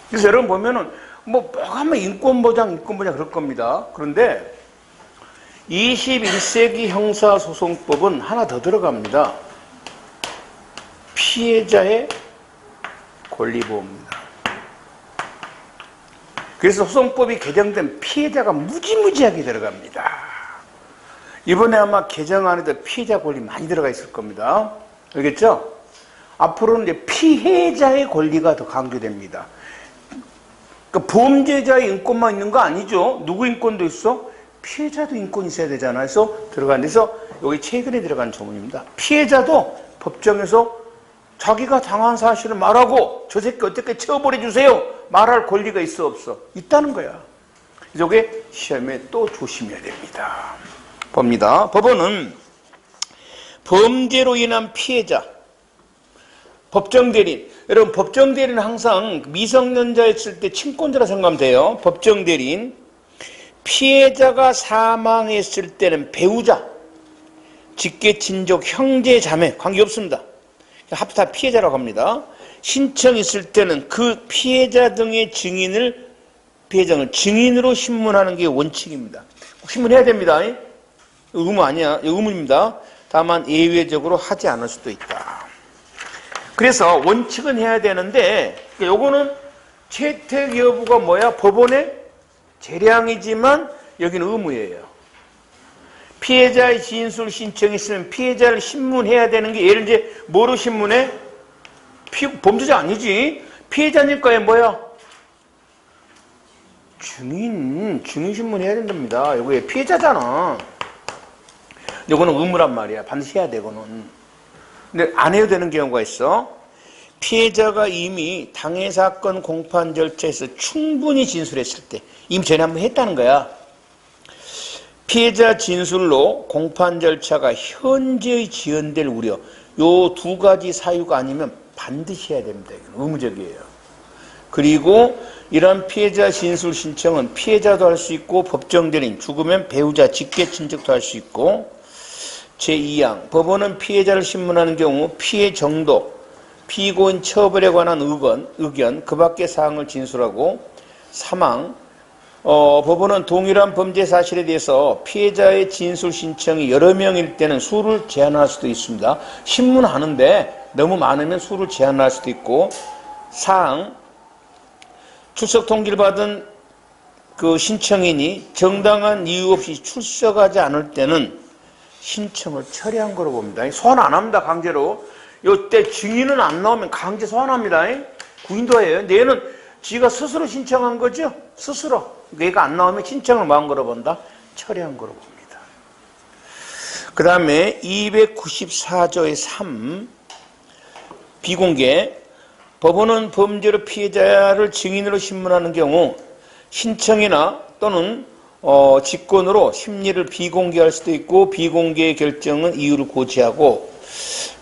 그래서 여러분 보면은, 뭐가 하면 인권보장 그럴 겁니다. 그런데 21세기 형사소송법은 하나 더 들어갑니다. 피해자의 권리보호입니다. 그래서 소송법이 개정된 피해자가 무지무지하게 들어갑니다. 이번에 아마 개정안에도 피해자 권리 많이 들어가 있을 겁니다. 알겠죠? 앞으로는 이제 피해자의 권리가 더 강조됩니다. 그러니까 범죄자의 인권만 있는 거 아니죠. 누구 인권도 있어? 피해자도 인권이 있어야 되잖아요. 그래서 들어간 데서 여기 최근에 들어간 조문입니다. 피해자도 법정에서 자기가 당한 사실을 말하고 저 새끼 어떻게 처벌해 주세요. 말할 권리가 있어 없어? 있다는 거야. 이게 시험에 또 조심해야 됩니다. 봅니다. 법원은 범죄로 인한 피해자, 법정대리인. 여러분, 법정대리인은 항상 미성년자였을 때 친권자라 생각하면 돼요. 법정대리인. 피해자가 사망했을 때는 배우자, 직계친족, 형제, 자매 관계없습니다. 합 다 피해자라고 합니다. 신청 있을 때는 그 피해자 등의 피해자를 증인으로 신문하는 게 원칙입니다. 꼭 신문해야 됩니다. 의무 아니야. 의무입니다. 다만 예외적으로 하지 않을 수도 있다. 그래서 원칙은 해야 되는데, 요거는 채택 여부가 뭐야? 법원의 재량이지만 여기는 의무예요. 피해자의 진술 신청이 있으면 피해자를 신문해야 되는 게, 예를 이제 뭐로 신문해? 범죄자 아니지. 피해자님 거에 뭐야? 증인 신문해야 된답니다. 요거에 피해자잖아. 요거는 의무란 말이야. 반드시 해야 돼, 이거는. 근데 안 해도 되는 경우가 있어. 피해자가 이미 당해 사건 공판 절차에서 충분히 진술했을 때, 이미 전에 한번 했다는 거야. 피해자 진술로 공판 절차가 현재의 지연될 우려, 요 두 가지 사유가 아니면 반드시 해야 됩니다. 이건 의무적이에요. 그리고 이런 피해자 진술 신청은 피해자도 할 수 있고 법정대리인, 죽으면 배우자, 직계친족도 할 수 있고, 제2항 법원은 피해자를 신문하는 경우 피해 정도, 피고인 처벌에 관한 의견, 그 밖의 사항을 진술하고, 3항 법원은 동일한 범죄 사실에 대해서 피해자의 진술 신청이 여러 명일 때는 수를 제한할 수도 있습니다. 신문하는데 너무 많으면 수를 제한할 수도 있고, 4항 출석 통지를 받은 그 신청인이 정당한 이유 없이 출석하지 않을 때는 신청을 철회한 거로 봅니다. 소환 안 합니다. 강제로. 이때 증인은 안 나오면 강제 소환합니다. 구인도예요. 얘는 지가 스스로 신청한 거죠. 스스로. 얘가 안 나오면 신청을 뭐한 거로 본다? 철회한 거로 봅니다. 그 다음에 294조의 3 비공개. 법원은 범죄로 피해자를 증인으로 신문하는 경우 신청이나 또는 직권으로 심리를 비공개할 수도 있고, 비공개의 결정은 이유를 고지하고,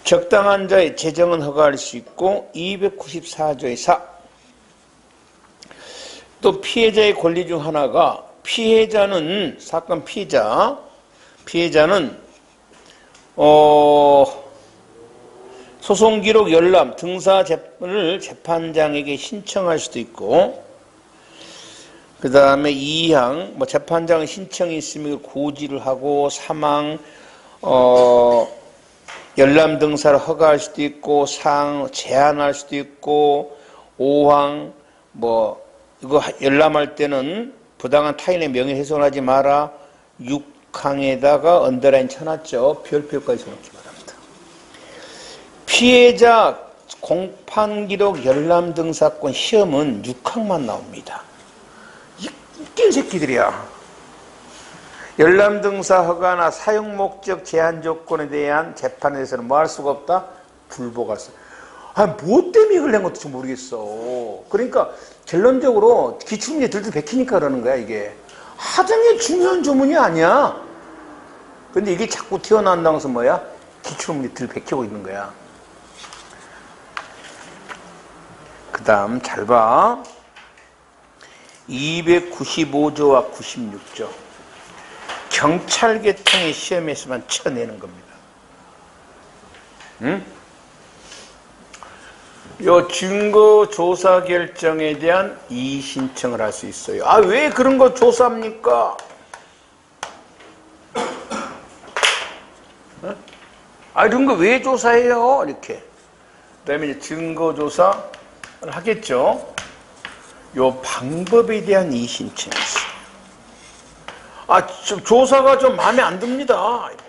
적당한 자의 재정은 허가할 수 있고, 294조의 4. 또 피해자의 권리 중 하나가 피해자는 사건 피해자는 소송 기록 열람 등사를 재판장에게 신청할 수도 있고, 그 다음에 2항 재판장 신청이 있으면 고지를 하고, 3항 열람 등사를 허가할 수도 있고, 4항 제한할 수도 있고, 5항 이거 열람할 때는 부당한 타인의 명예훼손하지 마라. 6항에다가 언더라인 쳐놨죠. 별표까지 쳐놓기 바랍니다. 피해자 공판기록 열람 등사건 시험은 6항만 나옵니다. 웃긴 새끼들이야. 열람 등사 허가나 사용 목적 제한 조건에 대한 재판에 대해서는 뭐 할 수가 없다? 불복할 수. 뭐 때문에 이걸 낸 것도 모르겠어. 그러니까 결론적으로 기출문제 들들 베끼니까 그러는 거야, 이게. 하등의 중요한 조문이 아니야. 근데 이게 자꾸 튀어나온다고 해서 뭐야? 기출문제 들 베끼고 있는 거야. 그 다음 잘 봐. 295조와 96조. 경찰 계통의 시험에서만 쳐내는 겁니다. 응? 요 증거 조사 결정에 대한 이의 신청을 할 수 있어요. 왜 그런 거 조사합니까? 이런 거 왜 조사해요? 이렇게. 그 다음에 이제 증거 조사를 하겠죠. 요 방법에 대한 이의 신청이 있어요. 조사가 좀 마음에 안 듭니다. 이렇게.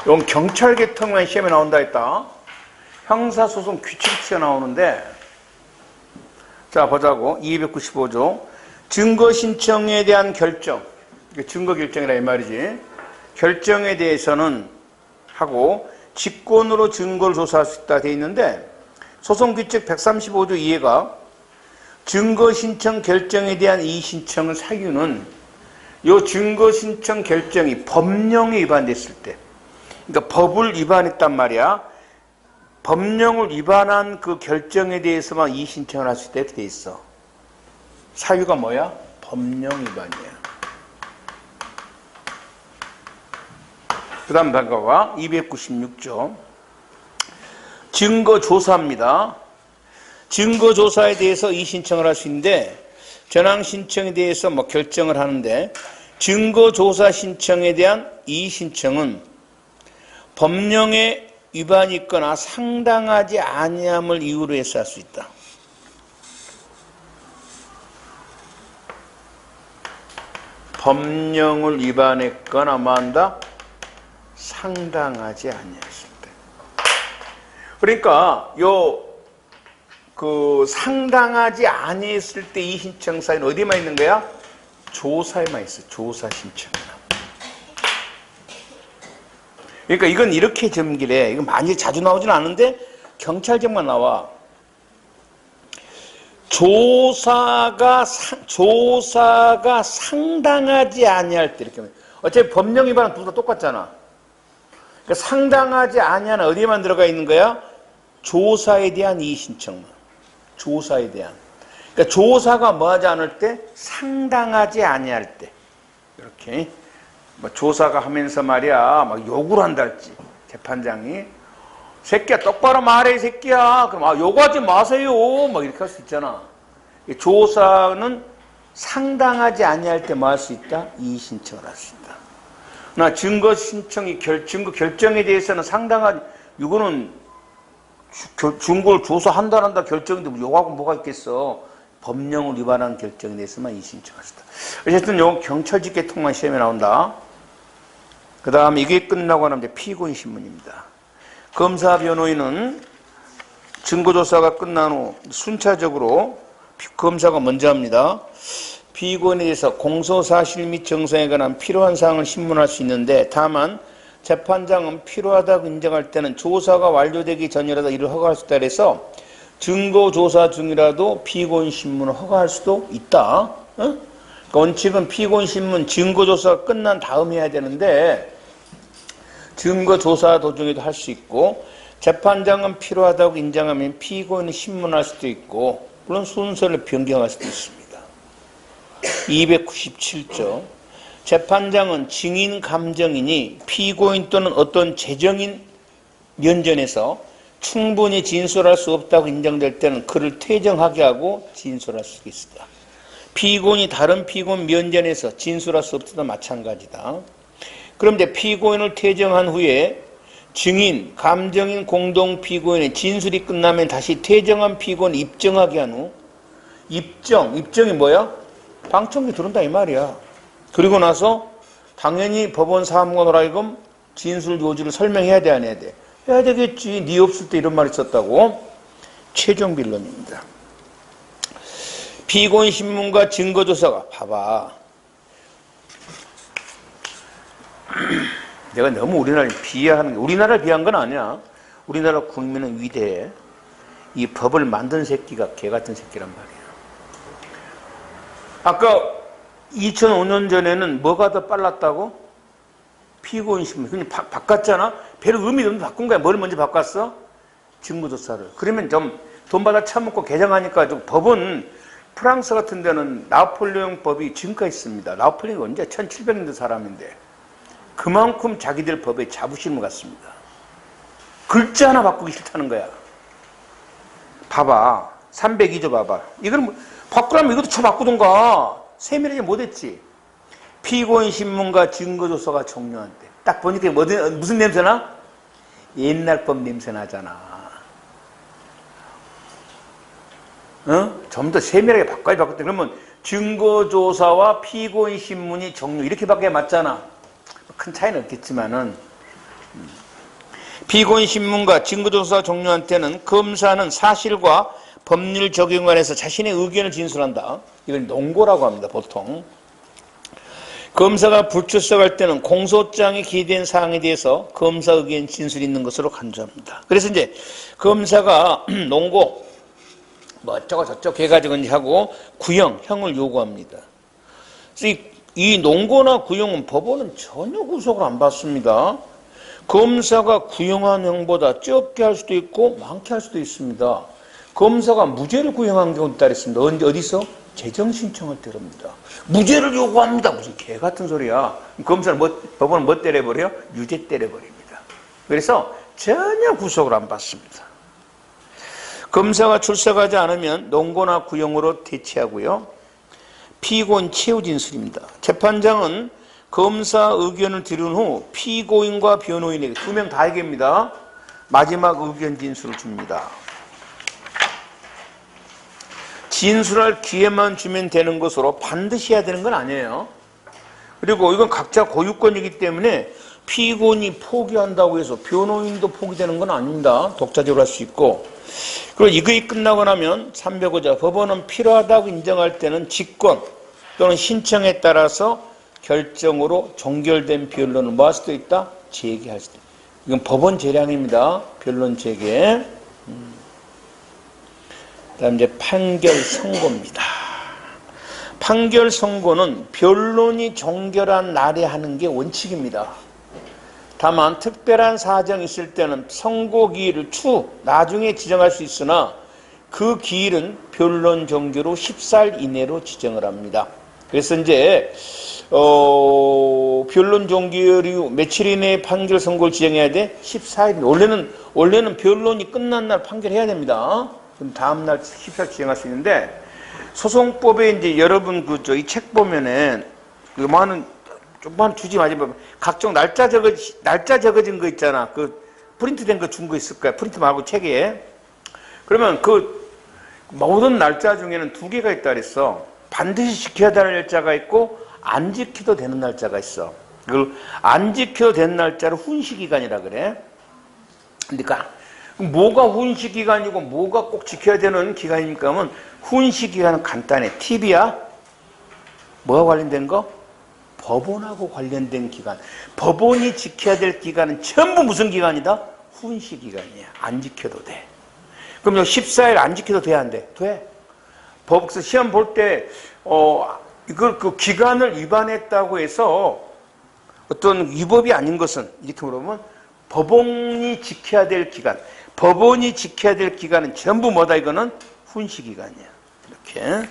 이건 경찰 계통만 시험에 나온다 했다. 형사소송 규칙 튀어나오는데, 자 보자고. 295조 증거 신청에 대한 결정, 증거 결정이라 이 말이지. 결정에 대해서는 하고 직권으로 증거를 조사할 수 있다 돼 있는데, 소송 규칙 135조 2회가 증거 신청 결정에 대한 이의 신청을 사유는 이 증거 신청 결정이 법령에 위반됐을 때, 그러니까 법을 위반했단 말이야. 법령을 위반한 그 결정에 대해서만 이의 신청을 할 수 있다 이렇게 돼 있어. 사유가 뭐야? 법령 위반이야. 그 다음 단가가 296조 증거조사입니다. 증거조사에 대해서 이의 신청을 할 수 있는데, 전항 신청에 대해서 결정을 하는데, 증거조사 신청에 대한 이의 신청은 법령에 위반이 있거나 상당하지 아니함을 이유로 해서 할 수 있다. 법령을 위반했거나 뭐한다? 상당하지 아니했을 때. 그러니까 상당하지 아니했을 때 이 신청 사유는 어디만 있는 거야? 조사에만 있어. 조사 신청이나. 그러니까 이건 이렇게 점기래. 이건 많이 자주 나오진 않은데 경찰청만 나와. 조사가 상당하지 아니할 때 이렇게. 어차피 법령 위반은 둘 다 똑같잖아. 그러니까 상당하지 아니한 어디에만 들어가 있는 거야? 조사에 대한 이의 신청만. 조사에 대한. 그러니까 조사가 뭐하지 않을 때? 상당하지 아니할 때. 이렇게. 조사가 하면서 말이야, 욕을 한다 할지, 재판장이. 새끼야, 똑바로 말해, 이 새끼야. 그럼, 욕하지 마세요. 이렇게 할 수 있잖아. 조사는 상당하지 아니할 때 뭐 할 수 있다? 이의 신청을 할 수 있다. 증거 신청이, 증거 결정에 대해서는 상당하지, 이거는 증거를 조사한다 결정인데 욕하고 뭐가 있겠어. 법령을 위반한 결정에 대해서만 이의 신청할 수 있다. 어쨌든 요 경찰직계통만 시험에 나온다. 그 다음에 이게 끝나고 나면 이제 피고인 신문입니다. 검사 변호인은 증거조사가 끝난 후 순차적으로 검사가 먼저 합니다. 피고인에 대해서 공소사실 및 정성에 관한 필요한 사항을 신문할 수 있는데, 다만 재판장은 필요하다고 인정할 때는 조사가 완료되기 전이라도 이를 허가할 수 있다 해서 증거조사 중이라도 피고인 신문을 허가할 수도 있다. 그러니까 원칙은 피고인 신문 증거조사가 끝난 다음 해야 되는데, 증거조사 도중에도 할 수 있고, 재판장은 필요하다고 인정하면 피고인은 신문할 수도 있고 물론 순서를 변경할 수도 있습니다. 297조 재판장은 증인 감정인이 피고인 또는 어떤 재정인 면전에서 충분히 진술할 수 없다고 인정될 때는 그를 퇴정하게 하고 진술할 수 있다. 피고인이 다른 피고인 면전에서 진술할 수 없어도 마찬가지다. 그런데 피고인을 퇴정한 후에 증인, 감정인, 공동 피고인의 진술이 끝나면 다시 퇴정한 피고인을 입정하게 한 후 입정이 뭐야? 방청기 들어온다 이 말이야. 그리고 나서 당연히 법원 사무관으로 하여금 진술 요지를 설명해야 돼 안 해야 돼? 해야 되겠지. 네 없을 때 이런 말이 있었다고. 최종 변론입니다. 피고인 신문과 증거조사가 봐봐. 내가 너무 우리나라를 비하하는 게 우리나라를 비하한 건 아니야. 우리나라 국민은 위대해. 이 법을 만든 새끼가 개 같은 새끼란 말이야. 아까 2005년 전에는 뭐가 더 빨랐다고? 피고인 신문. 근데 바꿨잖아? 별 의미도 없는데 바꾼 거야. 뭘 먼저 바꿨어? 증거조사를. 그러면 좀 돈 받아 처먹고 개정하니까 좀 법은 프랑스 같은 데는 나폴레옹 법이 지금까지 있습니다. 나폴레옹이 언제? 1700년대 사람인데. 그만큼 자기들 법에 자부심을 갖습니다. 글자 하나 바꾸기 싫다는 거야. 봐봐. 302조 봐봐. 이거는 바꾸라면 이것도 쳐 바꾸던가. 세밀하게 못했지. 피고인 신문과 증거조사가 종료한 때. 딱 보니까 무슨 냄새나? 옛날 법 냄새 나잖아. 좀 더 세밀하게 바꿔야 바꿨대. 그러면 증거조사와 피고인 신문이 종료. 이렇게 바뀌어야 맞잖아. 큰 차이는 없겠지만은. 피고인 신문과 증거조사가 종료한 때는 검사는 사실과 법률 적용에 관해서 자신의 의견을 진술한다. 이걸 논고라고 합니다, 보통. 검사가 불출석할 때는 공소장에 기재된 사항에 대해서 검사 의견 진술이 있는 것으로 간주합니다. 그래서 이제 검사가 논고, 뭐 어쩌고 저쩌고 해가지고 이제 하고 형을 요구합니다. 그래서 이 논고나 구형은 법원은 전혀 구속을 안 받습니다. 검사가 구형한 형보다 적게 할 수도 있고 많게 할 수도 있습니다. 검사가 무죄를 구형한 경우도 따로 있습니다. 어디서? 재정신청을 때립니다. 무죄를 요구합니다. 무슨 개 같은 소리야. 검사는 법원은 뭐 때려버려요? 유죄 때려버립니다. 그래서 전혀 구속을 안 받습니다. 검사가 출석하지 않으면 논고나 구형으로 대체하고요. 피고인 최후 진술입니다. 재판장은 검사 의견을 들은 후 피고인과 변호인에게 두 명 다 얘기합니다. 마지막 의견 진술을 줍니다. 진술할 기회만 주면 되는 것으로 반드시 해야 되는 건 아니에요. 그리고 이건 각자 고유권이기 때문에 피고인이 포기한다고 해서 변호인도 포기되는 건 아닙니다. 독자적으로 할 수 있고. 그리고 이것이 끝나고 나면 305조 법원은 필요하다고 인정할 때는 직권 또는 신청에 따라서 결정으로 종결된 변론을 뭐 할 수도 있다? 재개할 수도 있다. 이건 법원 재량입니다. 변론 재개. 다음 이제 판결 선고입니다. 판결 선고는 변론이 종결한 날에 하는 게 원칙입니다. 다만 특별한 사정이 있을 때는 선고 기일을 나중에 지정할 수 있으나 그 기일은 변론 종결 후 14일 이내로 지정을 합니다. 그래서 이제 변론 종결 이후 며칠 이내에 판결 선고를 지정해야 돼? 14일. 원래는 변론이 끝난 날 판결해야 됩니다. 그럼 다음 날 14일 지정할 수 있는데 소송법에 이제 여러분 이 책 보면은 조금만 주지 마지만 각종 날짜 적어진 거 있잖아. 그 프린트된 거 준 거 있을 거야. 프린트 말고 책에. 그러면 그 모든 날짜 중에는 두 개가 있다 그랬어. 반드시 지켜야 되는 날짜가 있고 안 지켜도 되는 날짜가 있어. 그걸 안 지켜도 되는 날짜를 훈시기간이라 그래. 그러니까 뭐가 훈시기간이고 뭐가 꼭 지켜야 되는 기간입니까? 하면 훈시기간은 간단해. 팁이야. 뭐가 관련된 거? 법원하고 관련된 기간. 법원이 지켜야 될 기간은 전부 무슨 기간이다? 훈시기간이야. 안 지켜도 돼. 그럼 14일 안 지켜도 돼, 안 돼? 돼. 법학서 시험 볼 때 이걸 그 기간을 위반했다고 해서 어떤 위법이 아닌 것은 이렇게 물어보면 법원이 지켜야 될 기간, 법원이 지켜야 될 기간은 전부 뭐다? 이거는 훈시기간이야. 이렇게.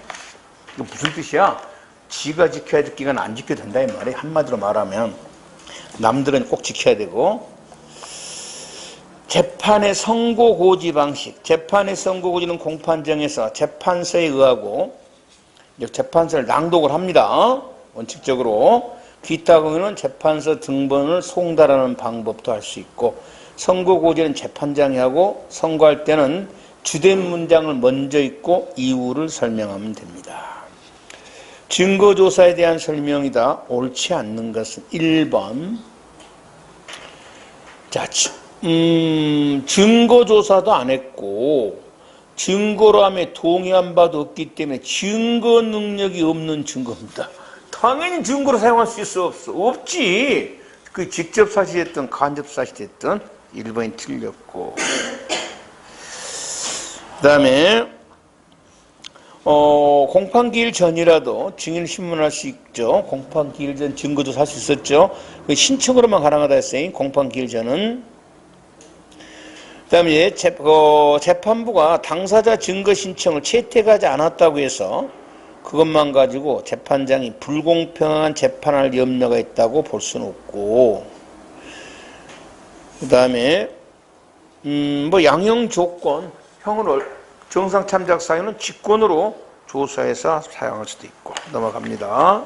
이거 무슨 뜻이야? 지가 지켜야 될 기간 안 지켜도 된다 이 말이야. 한마디로 말하면 남들은 꼭 지켜야 되고. 재판의 선고 고지 방식. 재판의 선고 고지는 공판정에서 재판서에 의하고 재판서를 낭독을 합니다. 원칙적으로. 기타 경우는 재판서 등본을 송달하는 방법도 할 수 있고, 선고 고지는 재판장이 하고, 선고할 때는 주된 문장을 먼저 읽고 이유를 설명하면 됩니다. 증거조사에 대한 설명이다. 옳지 않는 것은 1번. 자, 증거조사도 안 했고 증거로 하면 동의한 바도 없기 때문에 증거 능력이 없는 증거입니다. 당연히 증거로 사용할 수 있어? 없어? 없지. 그 직접 사실했든 간접 사실했든 1번이 틀렸고. 그 다음에 공판기일 전이라도 증인을 신문할 수 있죠. 공판기일 전 증거조사 할 수 있었죠. 신청으로만 가능하다 했어요. 공판기일 전은. 그 다음에 재판부가 당사자 증거 신청을 채택하지 않았다고 해서 그것만 가지고 재판장이 불공평한 재판할 염려가 있다고 볼 수는 없고, 그 다음에 양형 조건, 형을 정상 참작 사유는 직권으로 조사해서 사용할 수도 있고. 넘어갑니다.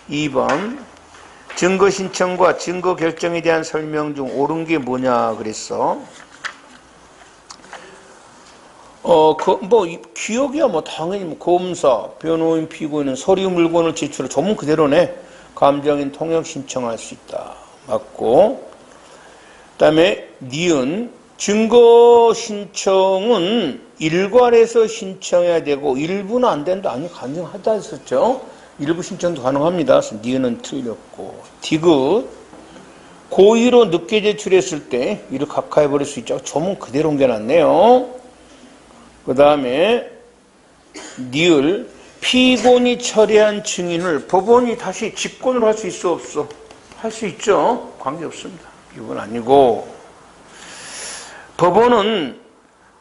2번. 증거 신청과 증거 결정에 대한 설명 중 옳은 게 뭐냐 그랬어. 기억이야, 당연히 검사, 변호인, 피고인은 서류 물건을 제출해 조문 그대로네. 감정인 통역 신청할 수 있다. 맞고. 그 다음에 니은. 증거 신청은 일괄해서 신청해야 되고 일부는 안 된다. 아니, 가능하다 했었죠. 일부 신청도 가능합니다. 그래서 니은은 틀렸고. 디귿. 고의로 늦게 제출했을 때 이를 각하해버릴 수 있죠. 조문 그대로 옮겨놨네요. 그 다음에 니을. 피고인이 철회한 증인을 법원이 다시 직권으로 할 수 있어? 없어? 할 수 있죠. 관계없습니다. 이건 아니고. 법원은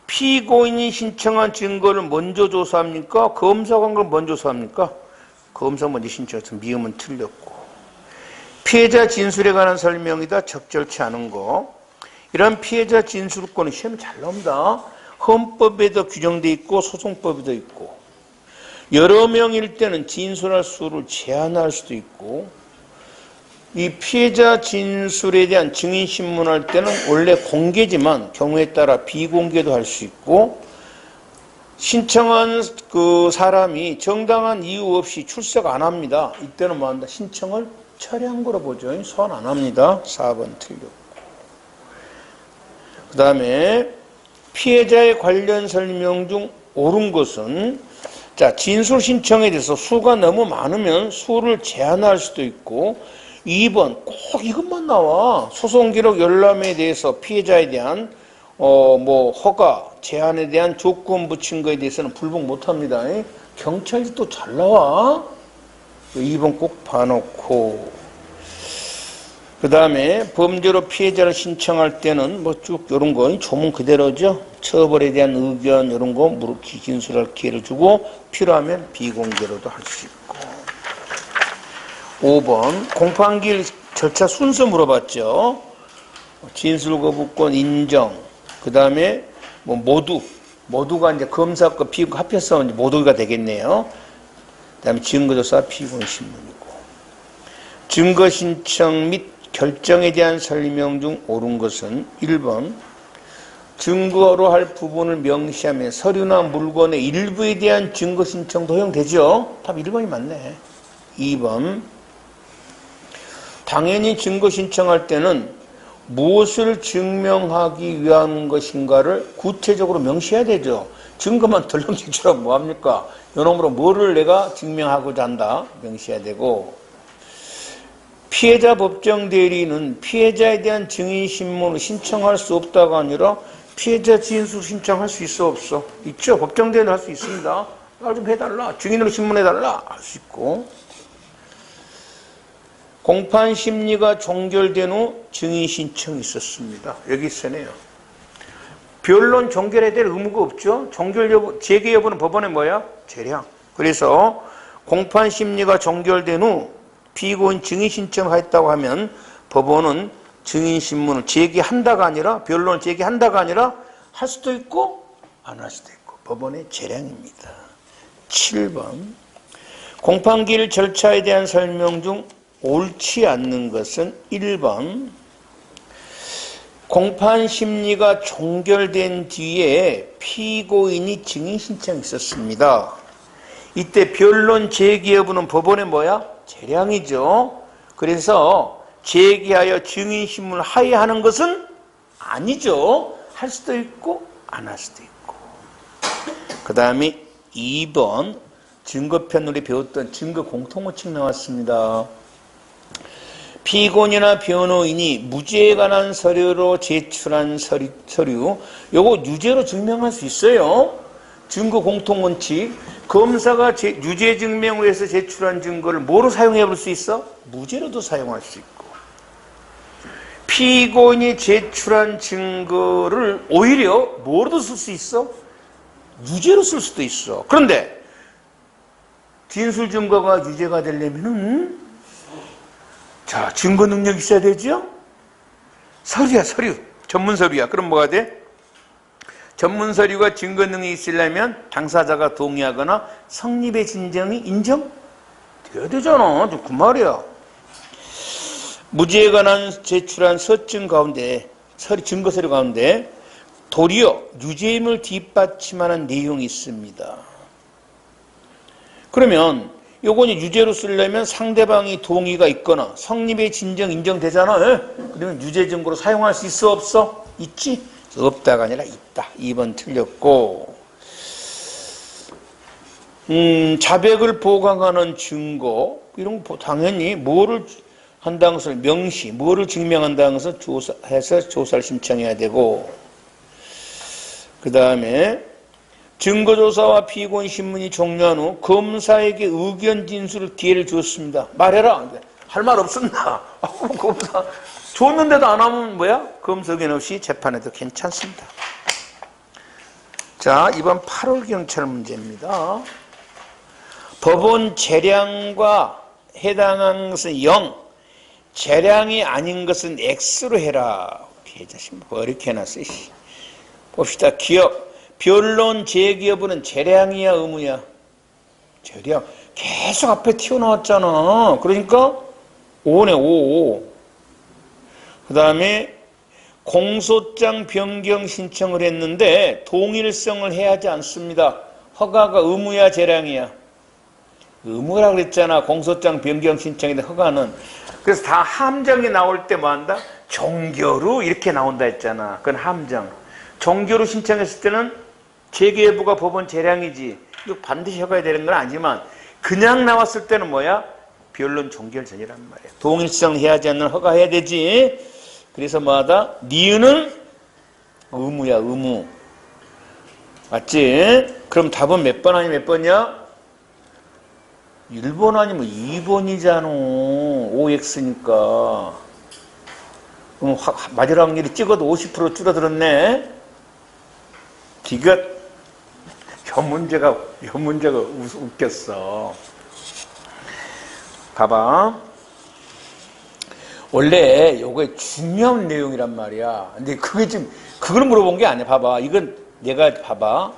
피고인이 신청한 증거를 먼저 조사합니까? 검사가 한 걸 먼저 조사합니까? 검사 먼저 신청해서 미음은 틀렸고. 피해자 진술에 관한 설명이다. 적절치 않은 거. 이런 피해자 진술권은 시험에 잘 나옵니다. 헌법에도 규정되어 있고 소송법에도 있고. 여러 명일 때는 진술할 수를 제한할 수도 있고, 이 피해자 진술에 대한 증인 신문할 때는 원래 공개지만 경우에 따라 비공개도 할 수 있고, 신청한 그 사람이 정당한 이유 없이 출석 안 합니다. 이때는 뭐 한다? 신청을 철회한 거로 보죠. 소환 안 합니다. 4번 틀렸고. 그 다음에 피해자의 관련 설명 중 옳은 것은, 자, 진술 신청에 대해서 수가 너무 많으면 수를 제한할 수도 있고, 2번 꼭 이것만 나와. 소송기록 열람에 대해서 피해자에 대한 허가, 제한에 대한 조건 붙인 거에 대해서는 불복 못합니다. 경찰이 또 잘 나와. 2번 꼭 봐놓고. 그 다음에 범죄로 피해자를 신청할 때는 쭉 이런 거 조문 그대로죠. 처벌에 대한 의견 이런 거 진술할 기회를 주고 필요하면 비공개로도 할 수 있고. 5번 공판기일 절차 순서 물어봤죠. 진술거부권 인정. 그 다음에 모두가 이제 검사과 피고 합해서 이제 모두가 되겠네요. 그 다음에 증거조사 피고인 신문이고. 증거 신청 및 결정에 대한 설명 중 옳은 것은 1번. 증거로 할 부분을 명시하면 서류나 물건의 일부에 대한 증거 신청도 허용되죠. 답 1번이 맞네. 2번. 당연히 증거 신청할 때는 무엇을 증명하기 위한 것인가를 구체적으로 명시해야 되죠. 증거만 덜렁 제출하면 뭐합니까? 요놈으로 뭐를 내가 증명하고자 한다. 명시해야 되고. 피해자 법정 대리인은 피해자에 대한 증인 신문을 신청할 수 없다가 아니라 피해자 진술 신청할 수 있어? 없어? 있죠. 법정 대리인 할 수 있습니다. 날 좀 해달라. 증인으로 신문해달라. 할 수 있고. 공판 심리가 종결된 후 증인 신청이 있었습니다. 여기 있으네요. 변론 종결해야 될 의무가 없죠. 종결 여부, 재개 여부는 법원의 뭐야? 재량. 그래서 공판 심리가 종결된 후 피고인 증인 신청하였다고 하면 법원은 증인 신문을 제기한다가 아니라 변론을 제기한다가 아니라 할 수도 있고 안 할 수도 있고 법원의 재량입니다. 7번 공판기일 절차에 대한 설명 중 옳지 않는 것은 1번 공판 심리가 종결된 뒤에 피고인이 증인 신청이 있었습니다. 이때 변론 제기 여부는 법원의 뭐야? 재량이죠. 그래서 제기하여 증인 신문을 하회하는 것은 아니죠. 할 수도 있고 안 할 수도 있고. 그 다음에 2번 증거편 우리 배웠던 증거 공통어칙 나왔습니다. 피고인이나 변호인이 무죄에 관한 서류로 제출한 서류 요거 유죄로 증명할 수 있어요. 증거 공통원칙 검사가 유죄 증명을 위해서 제출한 증거를 뭐로 사용해 볼 수 있어? 무죄로도 사용할 수 있고 피고인이 제출한 증거를 오히려 뭐로도 쓸 수 있어? 유죄로 쓸 수도 있어. 그런데 진술 증거가 유죄가 되려면은 자, 증거 능력이 있어야 되죠? 서류야, 서류. 전문 서류야. 그럼 뭐가 돼? 전문 서류가 증거 능력이 있으려면 당사자가 동의하거나 성립의 진정이 인정돼야 되잖아. 그 말이야. 무죄에 관한 제출한 서증 가운데, 증거 서류 가운데 도리어 유죄임을 뒷받침하는 내용이 있습니다. 그러면 요건 유죄로 쓰려면 상대방이 동의가 있거나 성립의 진정 인정되잖아. 그러면 유죄 증거로 사용할 수 있어 없어? 있지? 없다가 아니라 있다. 2번 틀렸고 자백을 보강하는 증거 이런 거 당연히 뭐를 한다는 것을 명시 뭐를 증명한다는 것을 조사해서 조사를 신청해야 되고 그 다음에 증거조사와 피고인 신문이 종료한 후 검사에게 의견 진술을 기회를 주었습니다. 말해라. 할 말 없었나? 검사 줬는데도 안 하면 뭐야? 검사 의견 없이 재판해도 괜찮습니다. 자, 이번 8월 경찰 문제입니다. 법원 재량과 해당한 것은 0, 재량이 아닌 것은 X로 해라. 개자식 뭐 이렇게 해놨어. 봅시다. 기억. 변론 제기 여부는 재량이야 의무야? 재량. 계속 앞에 튀어나왔잖아. 그러니까 5네 5. 그 다음에 공소장 변경 신청을 했는데 동일성을 해야 하지 않습니다. 허가가 의무야 재량이야? 의무라 그랬잖아. 공소장 변경 신청인데 허가는. 그래서 다 함정이 나올 때 뭐 한다? 종교로 이렇게 나온다 했잖아. 그건 함정. 종교로 신청했을 때는 제기 여부가 법원 재량이지. 이거 반드시 허가해야 되는 건 아니지만 그냥 나왔을 때는 뭐야? 변론 종결 전이란 말이야. 동일성 해야 하지 않는 허가해야 되지. 그래서 뭐하다? 니은은 의무야 의무. 맞지? 그럼 답은 몇 번 아니면 몇 번이야? 1번 아니면 2번이잖아. OX니까. 그럼 맞을 확률이 찍어도 50% 줄어들었네. 디귿. 현 문제가 웃겼어. 봐봐. 원래 요게 중요한 내용이란 말이야. 근데 그게 지금, 그걸 물어본 게 아니야. 봐봐. 이건 내가 봐봐.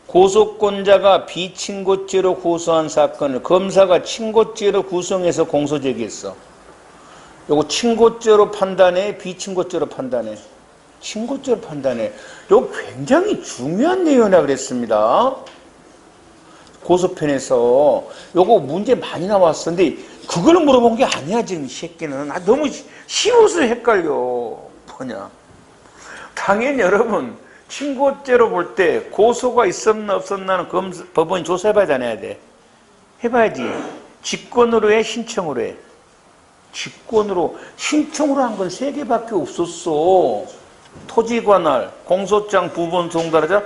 고소권자가 비친고죄로 고소한 사건을 검사가 친고죄로 구성해서 공소 제기했어. 요거 친고죄로 판단해? 비친고죄로 판단해? 친고죄로 판단해. 요거 굉장히 중요한 내용이라 그랬습니다. 고소편에서 요거 문제 많이 나왔어. 근데 그걸 물어본 게 아니야 지금 이 새끼는. 너무 쉬워서 헷갈려. 뭐냐. 당연히 여러분 친고죄로 볼 때 고소가 있었나 없었나는 법원이 조사해봐야 안 해야 돼? 해봐야지. 직권으로 해? 신청으로 해? 직권으로. 신청으로 한 건 3개밖에 없었어. 토지관할, 공소장 부분 송달하자.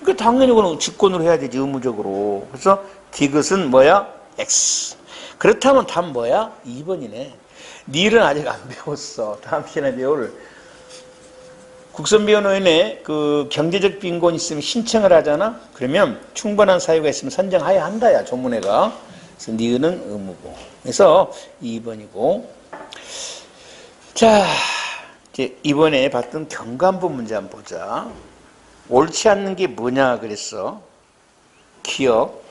그러니까 당연히 그건 직권으로 해야 되지 의무적으로. 그래서 디귿은 뭐야? X. 그렇다면 답은 뭐야? 2번이네. 니는 아직 안 배웠어. 다음 시간에 배울 국선변호인의 그 경제적 빈곤이 있으면 신청을 하잖아? 그러면 충분한 사유가 있으면 선정해야 한다야, 조문회가. 그래서 니은은 의무고. 그래서 2번이고. 자, 이제 이번에 봤던 경관부 문제 한번 보자. 옳지 않는 게 뭐냐 그랬어. 기억.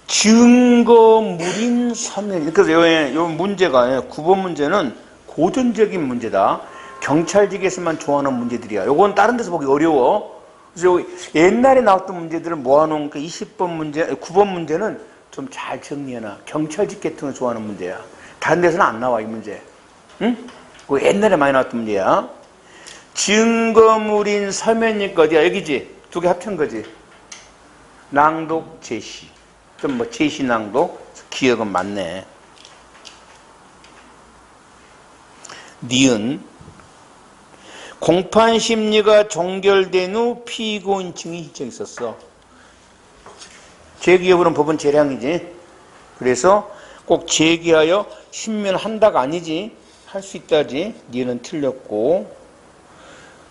증거물인 서면. 그래서 요 문제가 9번 문제는 고전적인 문제다. 경찰직에서만 좋아하는 문제들이야. 요건 다른 데서 보기 어려워. 그래서 옛날에 나왔던 문제들을 모아놓은 그 20번 문제, 9번 문제는 좀 잘 정리해놔. 경찰직 계통을 좋아하는 문제야. 다른 데서는 안 나와, 이 문제. 응? 그 옛날에 많이 나왔던 문제야. 증거물인 서면이니까 어디야? 여기지? 두 개 합친 거지. 낭독, 제시. 좀 뭐 제시 낭독. 기억은 맞네. 니은. 공판 심리가 종결된 후 피고인 증인 신청이 있었어. 재기여부는 법원 재량이지. 그래서 꼭 재기하여 신면한다가 아니지. 할 수 있다지. 니는 틀렸고.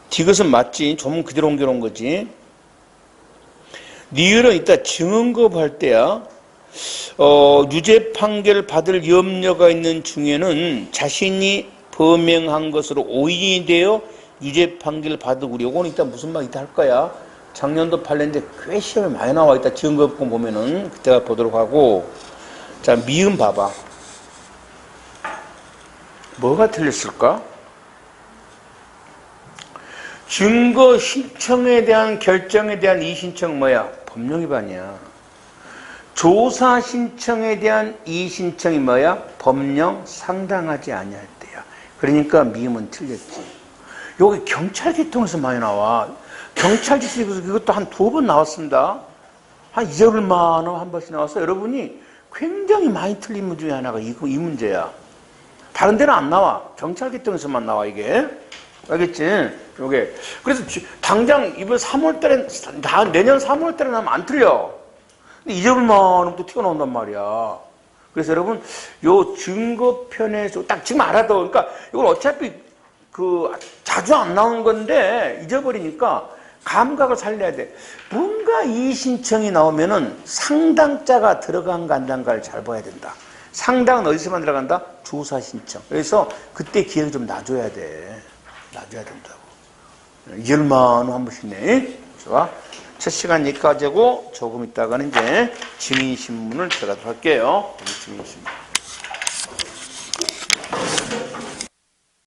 디귿은 맞지. 조문 그대로 옮겨놓은 거지. 니은은 이따 증언거부할 때야. 유죄 판결 받을 염려가 있는 중에는 자신이 범행한 것으로 오인이 되어 유죄 판결 받으고, 요거는 이따 무슨 말 이따 할 거야. 작년도 판례인데 꽤 시험에 많이 나와. 이따 증거법 보면은 그때가 보도록 하고. 자, 미음 봐봐. 뭐가 틀렸을까? 증거 신청에 대한 결정에 대한 이의신청 뭐야? 법령 위반이야. 조사 신청에 대한 이의신청이 뭐야? 법령 상당하지 아니할 때야. 그러니까 미음은 틀렸지. 여기 경찰 계통에서 많이 나와. 경찰 지식에서 이것도 한 2번 나왔습니다. 한 잊어볼만 한 번씩 나와서 여러분이 굉장히 많이 틀린 문제 중에 하나가 이 문제야. 다른 데는 안 나와. 경찰 계통에서만 나와, 이게. 알겠지? 요게. 그래서 당장 이번 3월달에, 내년 3월달에 나면 안 틀려. 근데 잊어볼만 또 튀어나온단 말이야. 그래서 여러분, 요 증거편에서 딱 지금 알아도, 그러니까 이건 어차피 자주 안 나오는 건데 잊어버리니까 감각을 살려야 돼. 뭔가 이의신청이 나오면은 상당자가 들어간가 안 들어간가를 잘 봐야 된다. 상당은 어디서만 들어간다? 조사신청. 그래서 그때 기회를 좀 놔줘야 돼. 놔줘야 된다고. 잊을만 한 번씩 내. 좋아. 첫 시간 여기까지고 조금 있다가는 이제 증인신문을 들어가도록 할게요. 증인신문.